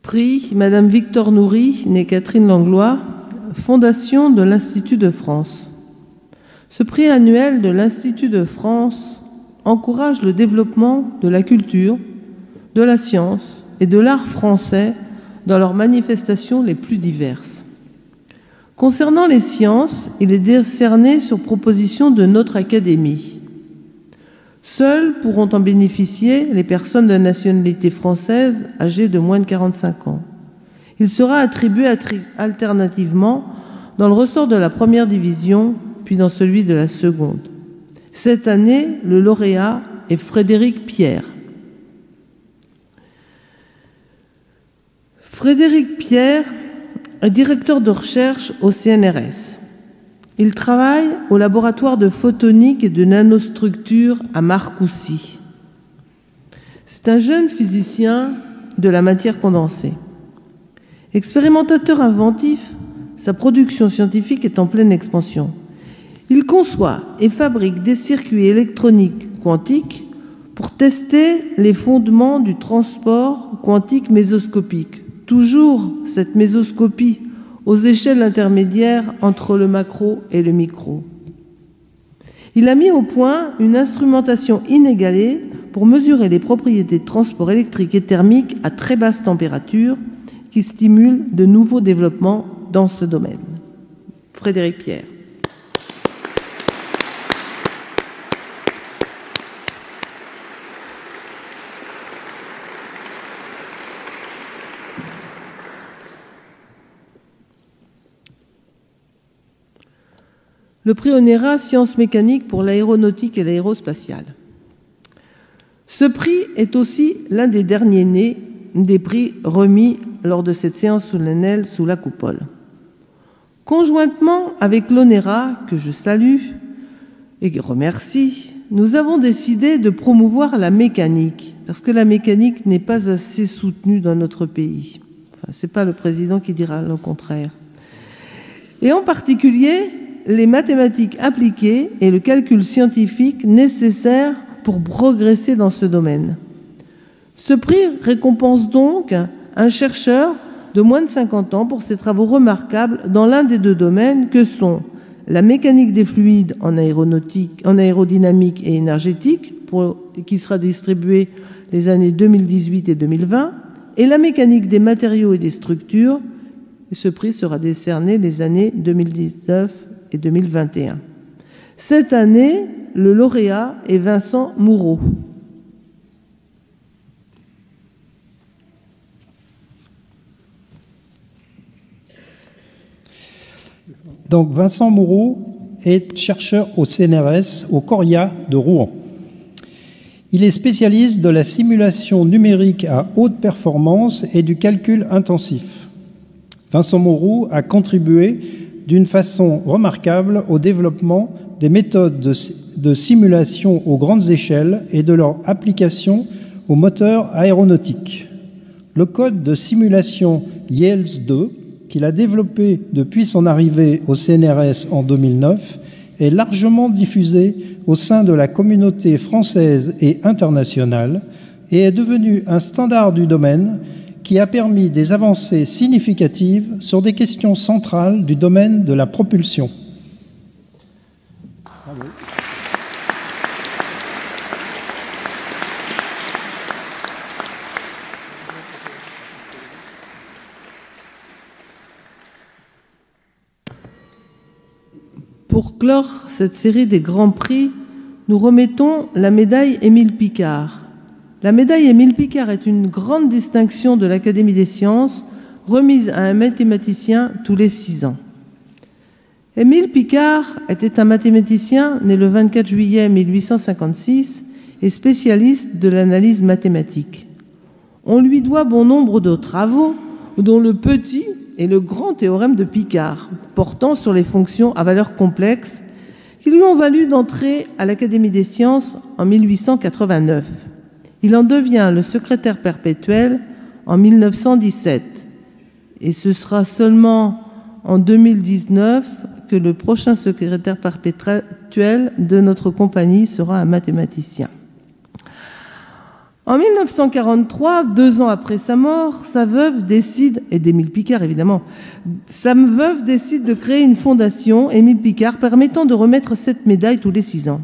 Prix Madame Victor Nourry, née Catherine Langlois, Fondation de l'Institut de France. Ce prix annuel de l'Institut de France encourage le développement de la culture, de la science et de l'art français dans leurs manifestations les plus diverses. Concernant les sciences, il est décerné sur proposition de notre Académie. Seules pourront en bénéficier les personnes de nationalité française âgées de moins de 45 ans. Il sera attribué alternativement dans le ressort de la première division, puis dans celui de la seconde. Cette année, le lauréat est Frédéric Pierre. Frédéric Pierre est directeur de recherche au CNRS. Il travaille au laboratoire de photonique et de nanostructure à Marcoussis. C'est un jeune physicien de la matière condensée. Expérimentateur inventif, sa production scientifique est en pleine expansion. Il conçoit et fabrique des circuits électroniques quantiques pour tester les fondements du transport quantique mésoscopique. Toujours cette mésoscopie aux échelles intermédiaires entre le macro et le micro. Il a mis au point une instrumentation inégalée pour mesurer les propriétés de transport électrique et thermique à très basse température qui stimulent de nouveaux développements dans ce domaine. Frédéric Pierre. Le prix Onera Sciences mécaniques pour l'aéronautique et l'aérospatiale. Ce prix est aussi l'un des derniers nés des prix remis lors de cette séance solennelle sous la coupole. Conjointement avec l'Onera, que je salue et remercie, nous avons décidé de promouvoir la mécanique, parce que la mécanique n'est pas assez soutenue dans notre pays. Enfin, ce n'est pas le président qui dira le contraire. Et en particulier, les mathématiques appliquées et le calcul scientifique nécessaire pour progresser dans ce domaine. Ce prix récompense donc un chercheur de moins de 50 ans pour ses travaux remarquables dans l'un des deux domaines que sont la mécanique des fluides en aéronautique, en aérodynamique et énergétique, qui sera distribué les années 2018 et 2020, et la mécanique des matériaux et des structures. Et ce prix sera décerné les années 2019 et 2021. Cette année, le lauréat est Vincent Moureau. Donc Vincent Moureau est chercheur au CNRS, au Coria de Rouen. Il est spécialiste de la simulation numérique à haute performance et du calcul intensif. Vincent Moureau a contribué d'une façon remarquable au développement des méthodes de simulation aux grandes échelles et de leur application aux moteurs aéronautiques. Le code de simulation YELS 2, qu'il a développé depuis son arrivée au CNRS en 2009, est largement diffusé au sein de la communauté française et internationale et est devenu un standard du domaine qui a permis des avancées significatives sur des questions centrales du domaine de la propulsion. Bravo. Pour clore cette série des grands prix, nous remettons la médaille Émile Picard. La médaille Émile Picard est une grande distinction de l'Académie des sciences remise à un mathématicien tous les 6 ans. Émile Picard était un mathématicien né le 24 juillet 1856 et spécialiste de l'analyse mathématique. On lui doit bon nombre de travaux, dont le petit et le grand théorème de Picard, portant sur les fonctions à valeur complexe, qui lui ont valu d'entrer à l'Académie des sciences en 1889. Il en devient le secrétaire perpétuel en 1917. Et ce sera seulement en 2019 que le prochain secrétaire perpétuel de notre compagnie sera un mathématicien. En 1943, 2 ans après sa mort, sa veuve décide, et d'Émile Picard évidemment, sa veuve décide de créer une fondation, Émile Picard, permettant de remettre cette médaille tous les 6 ans.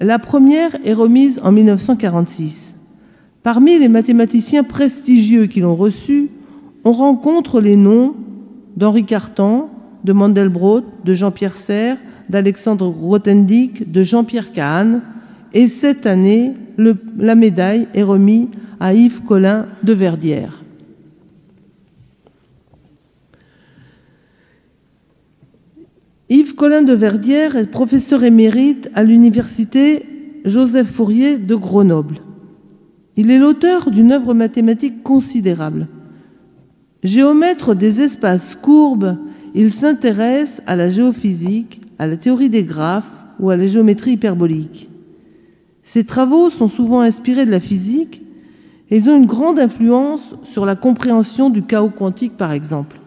La première est remise en 1946. Parmi les mathématiciens prestigieux qui l'ont reçue, on rencontre les noms d'Henri Cartan, de Mandelbrot, de Jean-Pierre Serre, d'Alexandre Grothendieck, de Jean-Pierre Kahn, et cette année, la médaille est remise à Yves Collin de Verdière. Yves Collin de Verdière est professeur émérite à l'université Joseph Fourier de Grenoble. Il est l'auteur d'une œuvre mathématique considérable. Géomètre des espaces courbes, il s'intéresse à la géophysique, à la théorie des graphes ou à la géométrie hyperbolique. Ses travaux sont souvent inspirés de la physique et ils ont une grande influence sur la compréhension du chaos quantique, par exemple.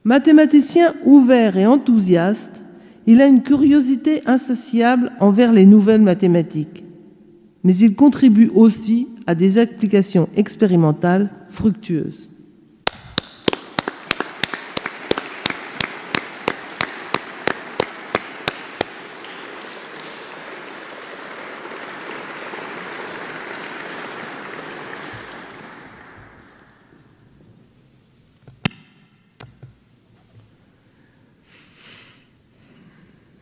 Mathématicien ouvert et enthousiaste, il a une curiosité insatiable envers les nouvelles mathématiques. Mais il contribue aussi à des applications expérimentales fructueuses.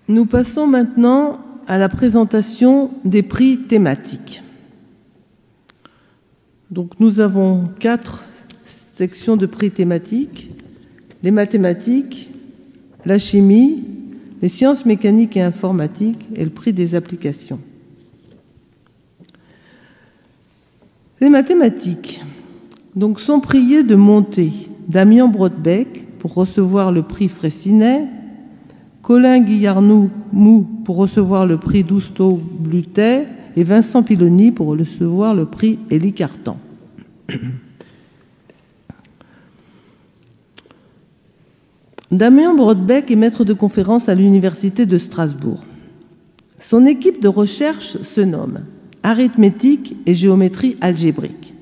Nous passons maintenant à la présentation des prix thématiques. Donc nous avons 4 sections de prix thématiques: les mathématiques, la chimie, les sciences mécaniques et informatiques et le prix des applications. Les mathématiques donc, sont priées de monter Damien Brodbeck pour recevoir le prix Fraissinet, Colin Guillarnoux pour recevoir le prix Dousteau-Blutet et Vincent Piloni pour recevoir le prix Élie Cartan. Damien Brodbeck est maître de conférence à l'Université de Strasbourg. Son équipe de recherche se nomme Arithmétique et géométrie algébrique.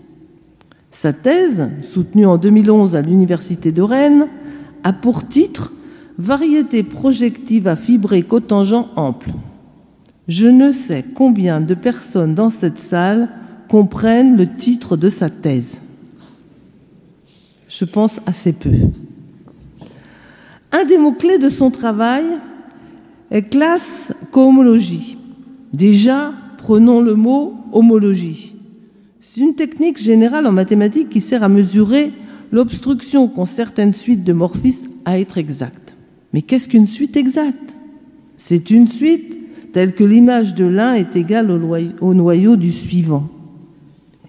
Sa thèse, soutenue en 2011 à l'Université de Rennes, a pour titre Variété projective à fibré cotangent ample. Je ne sais combien de personnes dans cette salle comprennent le titre de sa thèse. Je pense assez peu. Un des mots-clés de son travail est classe cohomologie. Déjà, prenons le mot homologie. C'est une technique générale en mathématiques qui sert à mesurer l'obstruction qu'ont certaines suites de morphismes à être exactes. Mais qu'est-ce qu'une suite exacte? C'est une suite telle que l'image de l'un est égale au noyau du suivant.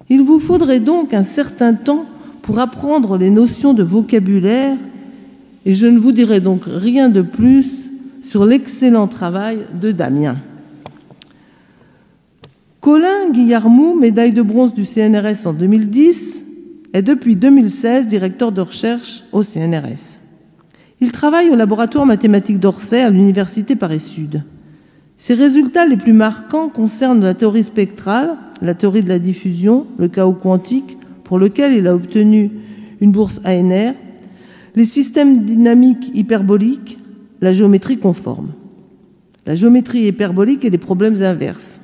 Il vous faudrait donc un certain temps pour apprendre les notions de vocabulaire et je ne vous dirai donc rien de plus sur l'excellent travail de Damien. Colin Guillarnoux, médaille de bronze du CNRS en 2010, est depuis 2016 directeur de recherche au CNRS. Il travaille au laboratoire mathématique d'Orsay à l'Université Paris-Sud. Ses résultats les plus marquants concernent la théorie spectrale, la théorie de la diffusion, le chaos quantique, pour lequel il a obtenu une bourse ANR, les systèmes dynamiques hyperboliques, la géométrie conforme. La géométrie hyperbolique et les problèmes inverses.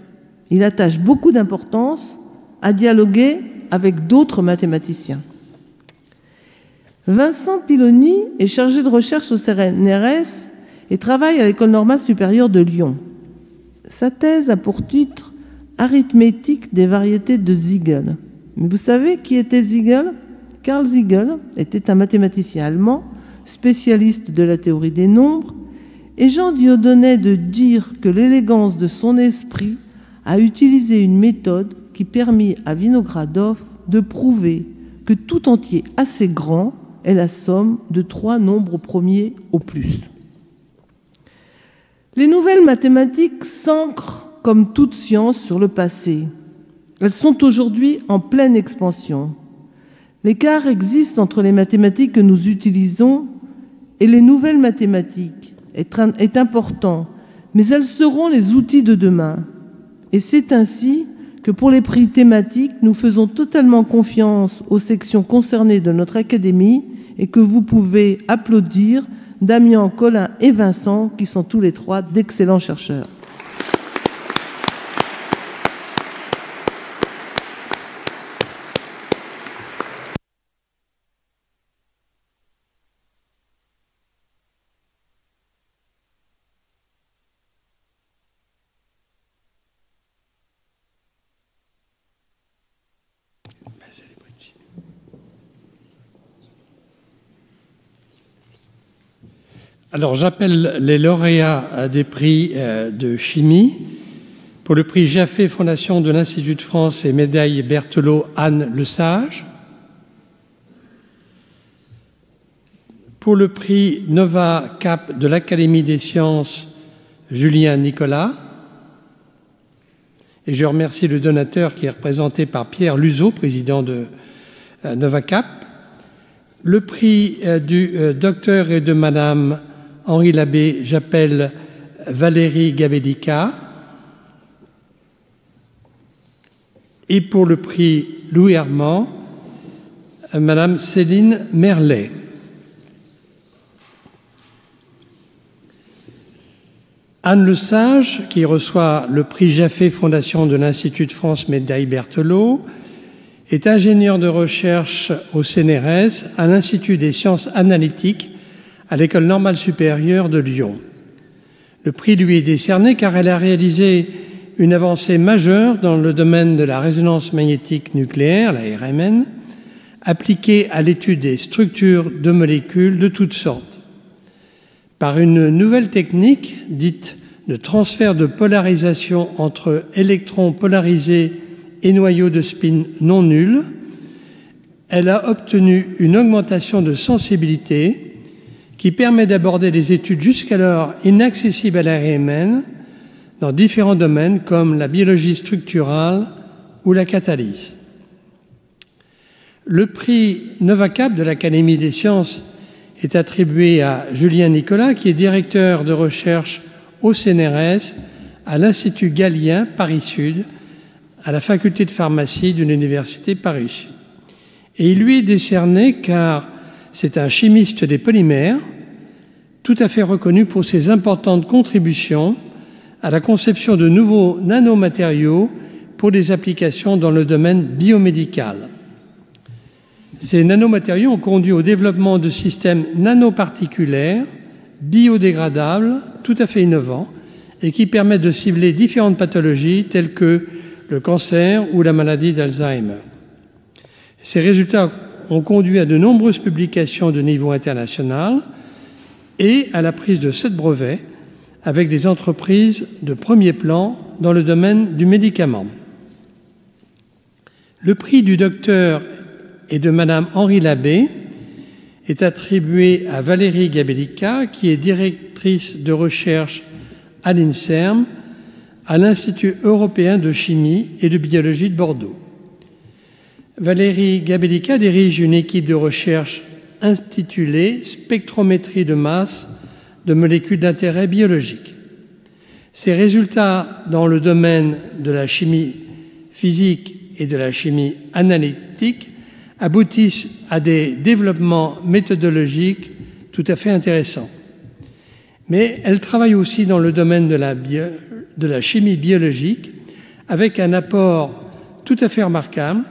Il attache beaucoup d'importance à dialoguer avec d'autres mathématiciens. Vincent Piloni est chargé de recherche au CNRS et travaille à l'École normale supérieure de Lyon. Sa thèse a pour titre « Arithmétique des variétés de Siegel ». Mais vous savez qui était Siegel? Carl Siegel était un mathématicien allemand, spécialiste de la théorie des nombres, et Jean Dieudonné de dire que l'élégance de son esprit a utilisé une méthode qui permit à Vinogradov de prouver que tout entier assez grand est la somme de 3 nombres premiers au plus. Les nouvelles mathématiques s'ancrent, comme toute science, sur le passé. Elles sont aujourd'hui en pleine expansion. L'écart existe entre les mathématiques que nous utilisons et les nouvelles mathématiques est important, mais elles seront les outils de demain. Et c'est ainsi que pour les prix thématiques, nous faisons totalement confiance aux sections concernées de notre académie et que vous pouvez applaudir Damien, Colin et Vincent, qui sont tous les 3 d'excellents chercheurs. Alors, j'appelle les lauréats des prix de chimie. Pour le prix Jaffé Fondation de l'Institut de France et médaille Berthelot, Anne Lesage. Pour le prix Nova Cap de l'Académie des sciences, Julien Nicolas. Et je remercie le donateur qui est représenté par Pierre Luzeau, président de Nova Cap. Le prix du docteur et de madame Henri Labbé, j'appelle Valérie Gabellica. Et pour le prix Louis Armand, madame Céline Merlet. Anne Lesage, qui reçoit le prix Jaffé Fondation de l'Institut de France médaille Berthelot, est ingénieure de recherche au CNRS à l'Institut des sciences analytiques à l'École normale supérieure de Lyon. Le prix lui est décerné car elle a réalisé une avancée majeure dans le domaine de la résonance magnétique nucléaire, la RMN, appliquée à l'étude des structures de molécules de toutes sortes. Par une nouvelle technique dite de transfert de polarisation entre électrons polarisés et noyaux de spin non nuls, elle a obtenu une augmentation de sensibilité qui permet d'aborder des études jusqu'alors inaccessibles à la RMN dans différents domaines comme la biologie structurale ou la catalyse. Le prix Novacap de l'Académie des sciences est attribué à Julien Nicolas, qui est directeur de recherche au CNRS à l'Institut Galien Paris-Sud, à la faculté de pharmacie de l'Université Paris-Sud. Et il lui est décerné car c'est un chimiste des polymères, tout à fait reconnu pour ses importantes contributions à la conception de nouveaux nanomatériaux pour des applications dans le domaine biomédical. Ces nanomatériaux ont conduit au développement de systèmes nanoparticulaires, biodégradables, tout à fait innovants, et qui permettent de cibler différentes pathologies telles que le cancer ou la maladie d'Alzheimer. Ces résultats ont conduit à de nombreuses publications de niveau international et à la prise de 7 brevets avec des entreprises de premier plan dans le domaine du médicament. Le prix du docteur et de madame Henri Labbé est attribué à Valérie Gabellica, qui est directrice de recherche à l'INSERM, à l'Institut européen de chimie et de biologie de Bordeaux. Valérie Gabellica dirige une équipe de recherche intitulée « Spectrométrie de masse de molécules d'intérêt biologique ». Ces résultats dans le domaine de la chimie physique et de la chimie analytique aboutissent à des développements méthodologiques tout à fait intéressants. Mais elle travaille aussi dans le domaine de la chimie biologique avec un apport tout à fait remarquable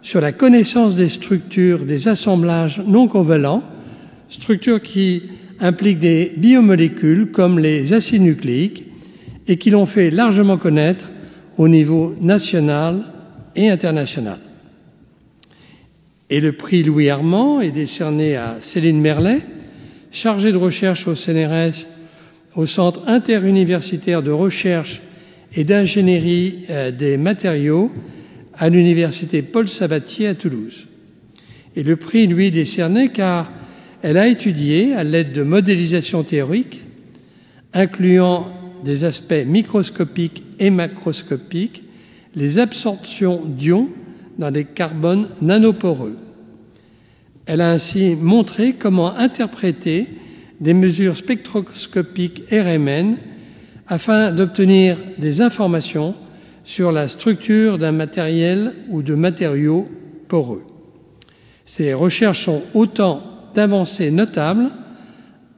sur la connaissance des structures des assemblages non covalents, structures qui impliquent des biomolécules comme les acides nucléiques et qui l'ont fait largement connaître au niveau national et international. Et le prix Louis Armand est décerné à Céline Merlet, chargée de recherche au CNRS, au Centre interuniversitaire de recherche et d'ingénierie des matériaux à l'université Paul Sabatier à Toulouse. Et le prix lui est décerné car elle a étudié, à l'aide de modélisation théorique, incluant des aspects microscopiques et macroscopiques, les absorptions d'ions dans des carbones nanoporeux. Elle a ainsi montré comment interpréter des mesures spectroscopiques RMN afin d'obtenir des informations sur la structure d'un matériel ou de matériaux poreux. Ces recherches ont autant d'avancées notables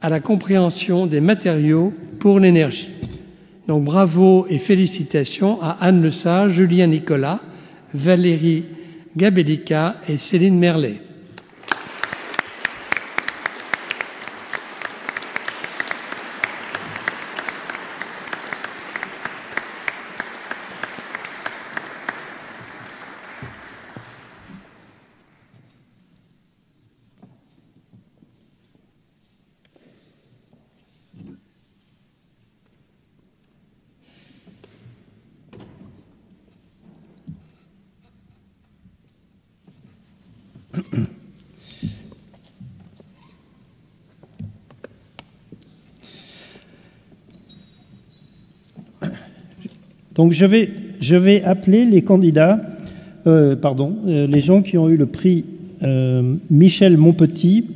à la compréhension des matériaux pour l'énergie. Donc bravo et félicitations à Anne Lesage, Julien Nicolas, Valérie Gabellica et Céline Merlet. Donc je vais appeler les candidats, les gens qui ont eu le prix Michel Monpetit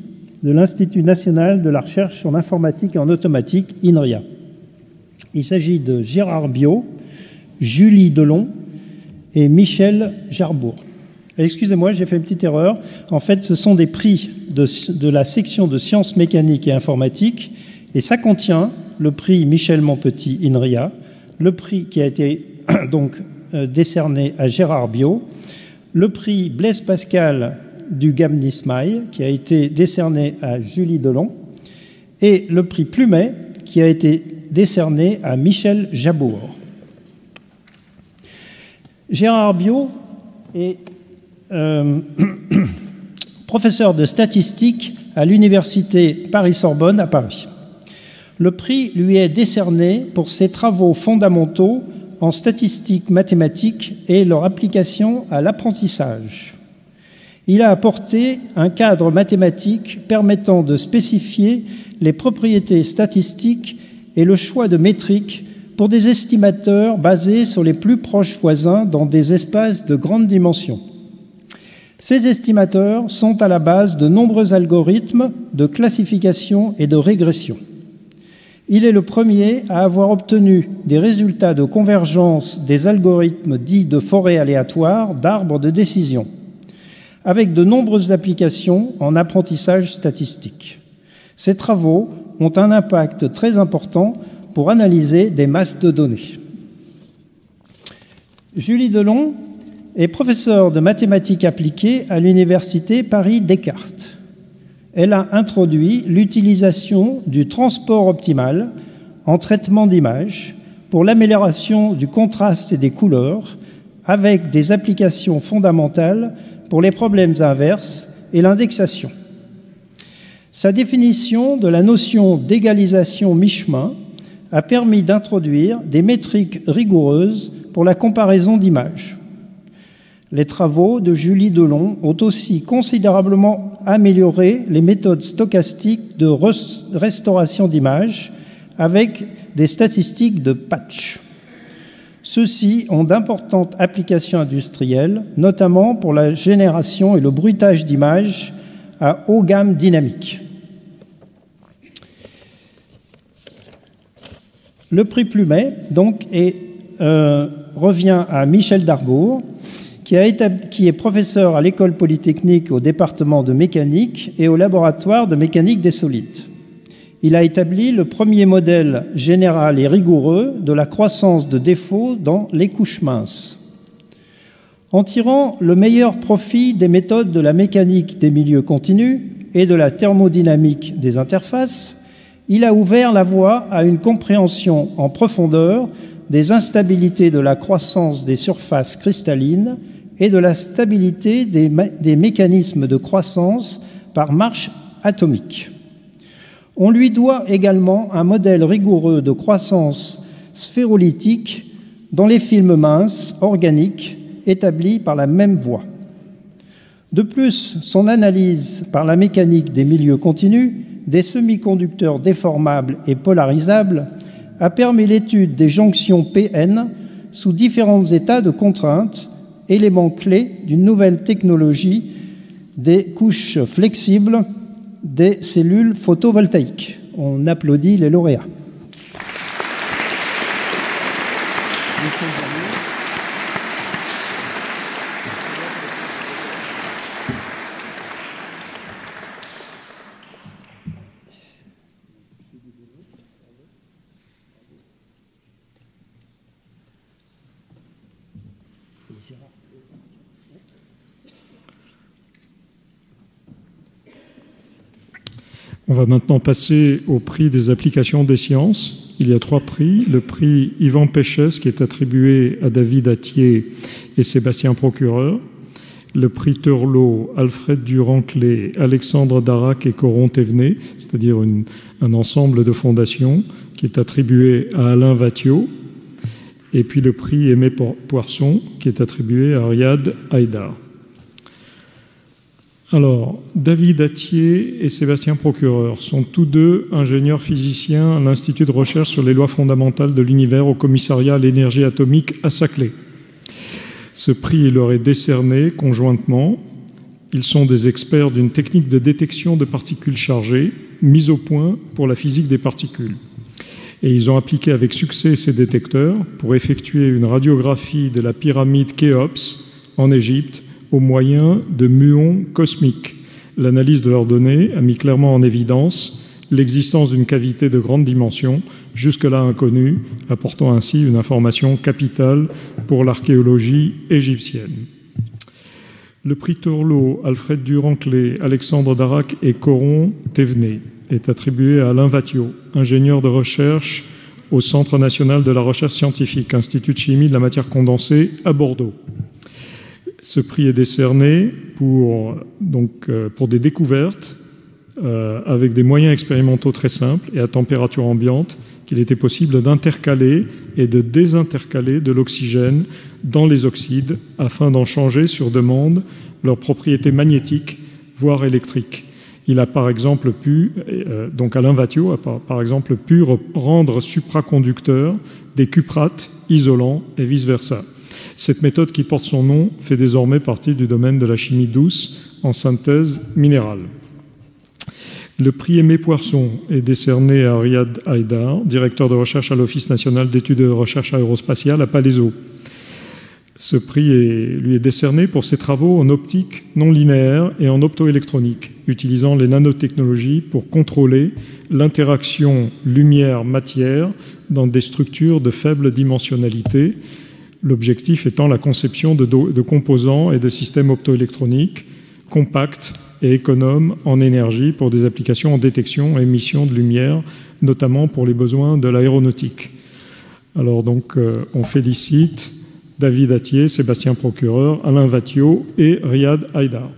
de l'Institut national de la recherche en informatique et en automatique, INRIA. Il s'agit de Gérard Biot, Julie Delon et Michel Jarbour. Excusez-moi, j'ai fait une petite erreur. En fait, ce sont des prix de la section de sciences mécaniques et informatiques, et ça contient le prix Michel Monpetit INRIA, le prix qui a été donc décerné à Gérard Biot, le prix Blaise Pascal du GAMNISMAI qui a été décerné à Julie Delon, et le prix Plumet qui a été décerné à Michel Jabour. Gérard Biot est professeur de statistique à l'université Paris-Sorbonne à Paris. Le prix lui est décerné pour ses travaux fondamentaux en statistique mathématique et leur application à l'apprentissage. Il a apporté un cadre mathématique permettant de spécifier les propriétés statistiques et le choix de métriques pour des estimateurs basés sur les plus proches voisins dans des espaces de grande dimension. Ces estimateurs sont à la base de nombreux algorithmes de classification et de régression. Il est le premier à avoir obtenu des résultats de convergence des algorithmes dits de forêt aléatoire d'arbres de décision, avec de nombreuses applications en apprentissage statistique. Ces travaux ont un impact très important pour analyser des masses de données. Julie Delon est professeure de mathématiques appliquées à l'université Paris-Descartes. Elle a introduit l'utilisation du transport optimal en traitement d'images pour l'amélioration du contraste et des couleurs, avec des applications fondamentales pour les problèmes inverses et l'indexation. Sa définition de la notion d'égalisation mi-chemin a permis d'introduire des métriques rigoureuses pour la comparaison d'images. Les travaux de Julie Delon ont aussi considérablement amélioré les méthodes stochastiques de restauration d'images avec des statistiques de patch. Ceux-ci ont d'importantes applications industrielles, notamment pour la génération et le bruitage d'images à haut gamme dynamique. Le prix Plumet, donc, revient à Michel Darbour, qui est professeur à l'École polytechnique au département de mécanique et au laboratoire de mécanique des solides. Il a établi le premier modèle général et rigoureux de la croissance de défaut dans les couches minces. En tirant le meilleur profit des méthodes de la mécanique des milieux continus et de la thermodynamique des interfaces, il a ouvert la voie à une compréhension en profondeur des instabilités de la croissance des surfaces cristallines et de la stabilité des mécanismes de croissance par marche atomique. On lui doit également un modèle rigoureux de croissance sphérolytique dans les films minces organiques établi par la même voie. De plus, son analyse par la mécanique des milieux continus des semi-conducteurs déformables et polarisables a permis l'étude des jonctions PN sous différents états de contrainte, élément clé d'une nouvelle technologie des couches flexibles des cellules photovoltaïques. On applaudit les lauréats. On va maintenant passer au prix des applications des sciences. Il y a 3 prix. Le prix Yvan Péchès, qui est attribué à David Attier et Sébastien Procureur. Le prix Turlot, Alfred Durand-Clé, Alexandre Darac et Coron Thévenet, c'est-à-dire un ensemble de fondations, qui est attribué à Alain Vathiot. Et puis le prix Aimé Poisson, qui est attribué à Riyad Haïdar. Alors, David Attier et Sébastien Procureur sont tous deux ingénieurs physiciens à l'Institut de recherche sur les lois fondamentales de l'univers au commissariat à l'énergie atomique à Saclay. Ce prix leur est décerné conjointement. Ils sont des experts d'une technique de détection de particules chargées mise au point pour la physique des particules. Et ils ont appliqué avec succès ces détecteurs pour effectuer une radiographie de la pyramide Khéops en Égypte au moyen de muons cosmiques. L'analyse de leurs données a mis clairement en évidence l'existence d'une cavité de grande dimension, jusque-là inconnue, apportant ainsi une information capitale pour l'archéologie égyptienne. Le prix Turlot, Alfred Durand-Clé, Alexandre Darac et Coron Thévenet est attribué à Alain Vathiot, ingénieur de recherche au Centre national de la recherche scientifique, Institut de chimie de la matière condensée à Bordeaux. Ce prix est décerné pour des découvertes avec des moyens expérimentaux très simples et à température ambiante qu'il était possible d'intercaler et de désintercaler de l'oxygène dans les oxydes afin d'en changer sur demande leurs propriétés magnétiques, voire électriques. Il a par exemple pu, donc Alain Vathiot a par exemple pu rendre supraconducteurs des cuprates isolants et vice-versa. Cette méthode qui porte son nom fait désormais partie du domaine de la chimie douce en synthèse minérale. Le prix Aimé Poisson est décerné à Riyad Haïdar, directeur de recherche à l'Office national d'études de recherche aérospatiale à Palaiseau. Ce prix lui est décerné pour ses travaux en optique non linéaire et en optoélectronique, utilisant les nanotechnologies pour contrôler l'interaction lumière-matière dans des structures de faible dimensionnalité, l'objectif étant la conception de composants et de systèmes optoélectroniques compacts et économes en énergie pour des applications en détection et émission de lumière, notamment pour les besoins de l'aéronautique. Alors donc, on félicite David Attier, Sébastien Procureur, Alain Vathiot et Riyad Haïdar.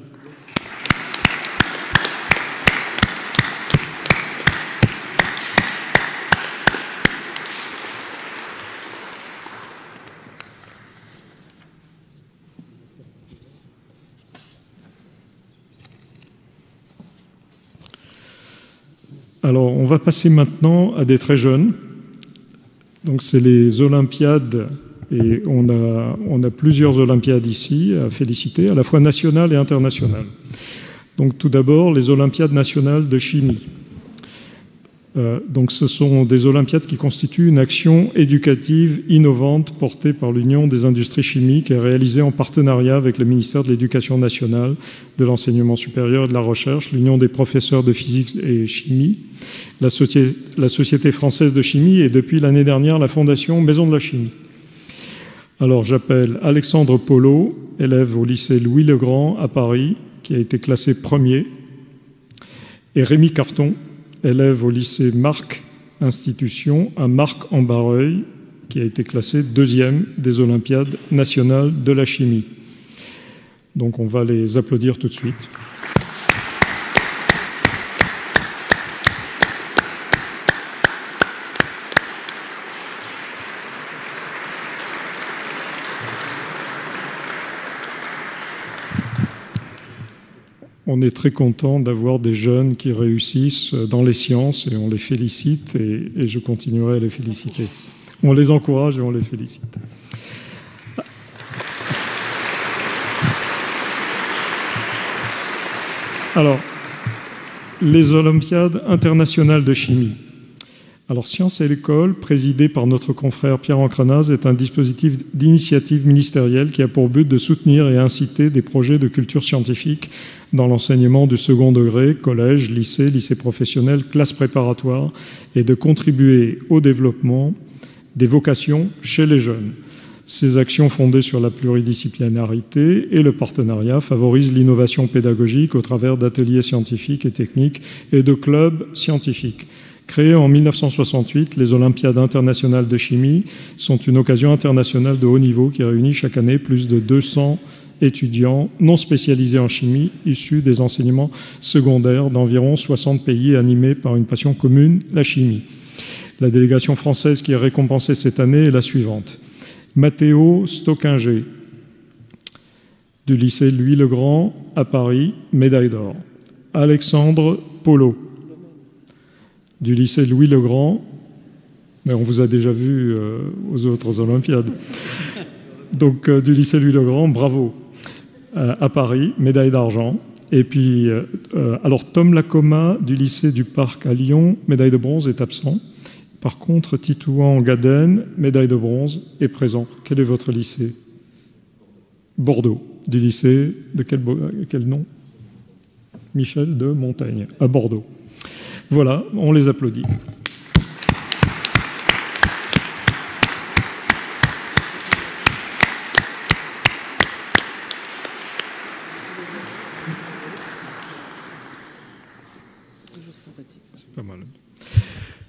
Alors, on va passer maintenant à des très jeunes. Donc, c'est les Olympiades, et on a plusieurs Olympiades ici à féliciter, à la fois nationales et internationales. Donc, tout d'abord, les Olympiades nationales de chimie. Donc ce sont des Olympiades qui constituent une action éducative innovante portée par l'Union des industries chimiques et réalisée en partenariat avec le ministère de l'Éducation nationale, de l'enseignement supérieur et de la recherche, l'Union des professeurs de physique et chimie, la Société française de chimie et depuis l'année dernière la Fondation Maison de la chimie. Alors j'appelle Alexandre Polo, élève au lycée Louis-le-Grand à Paris, qui a été classé premier, et Rémi Carton, élève au lycée Marc Institution à Marc-en-Barreuil, qui a été classé deuxième des Olympiades nationales de la chimie. Donc on va les applaudir tout de suite. On est très content d'avoir des jeunes qui réussissent dans les sciences et on les félicite et je continuerai à les féliciter. On les encourage et on les félicite. Alors, les Olympiades internationales de chimie. Alors, Sciences et l'école, présidé par notre confrère Pierre Ancrenaz, est un dispositif d'initiative ministérielle qui a pour but de soutenir et inciter des projets de culture scientifique dans l'enseignement du second degré, collège, lycée professionnel, classe préparatoire, et de contribuer au développement des vocations chez les jeunes. Ces actions fondées sur la pluridisciplinarité et le partenariat favorisent l'innovation pédagogique au travers d'ateliers scientifiques et techniques et de clubs scientifiques. Créées en 1968, les Olympiades internationales de chimie sont une occasion internationale de haut niveau qui réunit chaque année plus de 200 étudiants non spécialisés en chimie issus des enseignements secondaires d'environ 60 pays animés par une passion commune, la chimie. La délégation française qui est récompensée cette année est la suivante. Matteo Stockinger, du lycée Louis-le-Grand à Paris, médaille d'or. Alexandre Polo, du lycée Louis-le-Grand, mais on vous a déjà vu aux autres Olympiades. Donc du lycée Louis-le-Grand, bravo. À Paris, médaille d'argent. Et puis, alors Tom Lacoma du lycée du Parc à Lyon, médaille de bronze, est absent. Par contre, Titouan Gaden, médaille de bronze, est présent. Quel est votre lycée? Bordeaux. Du lycée de quel nom? Michel de Montaigne, à Bordeaux. Voilà, on les applaudit. C'est pas mal.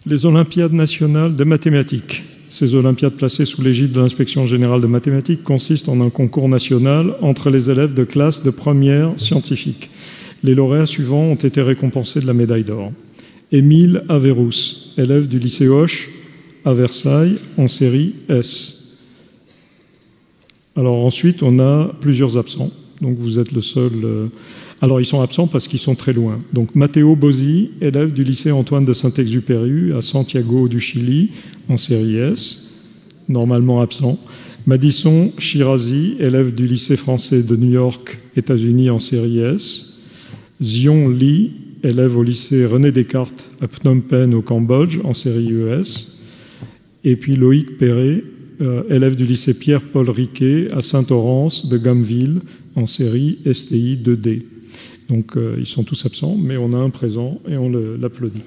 Les Olympiades nationales de mathématiques. Ces Olympiades placées sous l'égide de l'Inspection générale de mathématiques consistent en un concours national entre les élèves de classe de première scientifique. Les lauréats suivants ont été récompensés de la médaille d'or. Émile Averrousse, élève du lycée Hoche à Versailles, en série S. Alors ensuite, on a plusieurs absents. Donc vous êtes le seul... Alors ils sont absents parce qu'ils sont très loin. Donc Matteo Bozzi, élève du lycée Antoine de Saint-Exupéry à Santiago du Chili, en série S, normalement absent. Madison Shirazi, élève du lycée français de New York, États-Unis, en série S. Zion Lee, élève au lycée René Descartes à Phnom Penh au Cambodge, en série ES. Et puis Loïc Perret, élève du lycée Pierre-Paul Riquet à Saint-Orens de Gameville, en série STI 2D. Donc ils sont tous absents, mais on a un présent et on l'applaudit.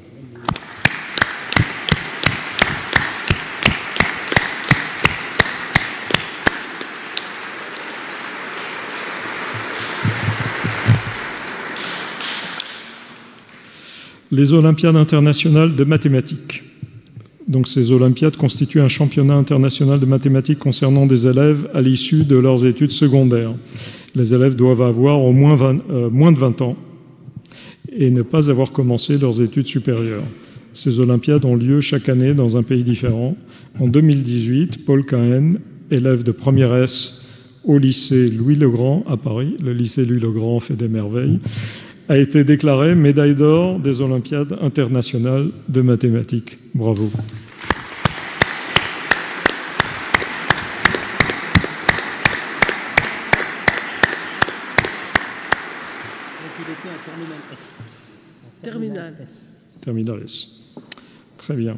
Les Olympiades internationales de mathématiques. Donc ces Olympiades constituent un championnat international de mathématiques concernant des élèves à l'issue de leurs études secondaires. Les élèves doivent avoir au moins moins de 20 ans et ne pas avoir commencé leurs études supérieures. Ces Olympiades ont lieu chaque année dans un pays différent. En 2018, Paul Cahen, élève de première S au lycée Louis-le-Grand à Paris, le lycée Louis-le-Grand fait des merveilles, a été déclaré médaille d'or des Olympiades internationales de mathématiques. Bravo. Terminal S. Terminal S. Très bien.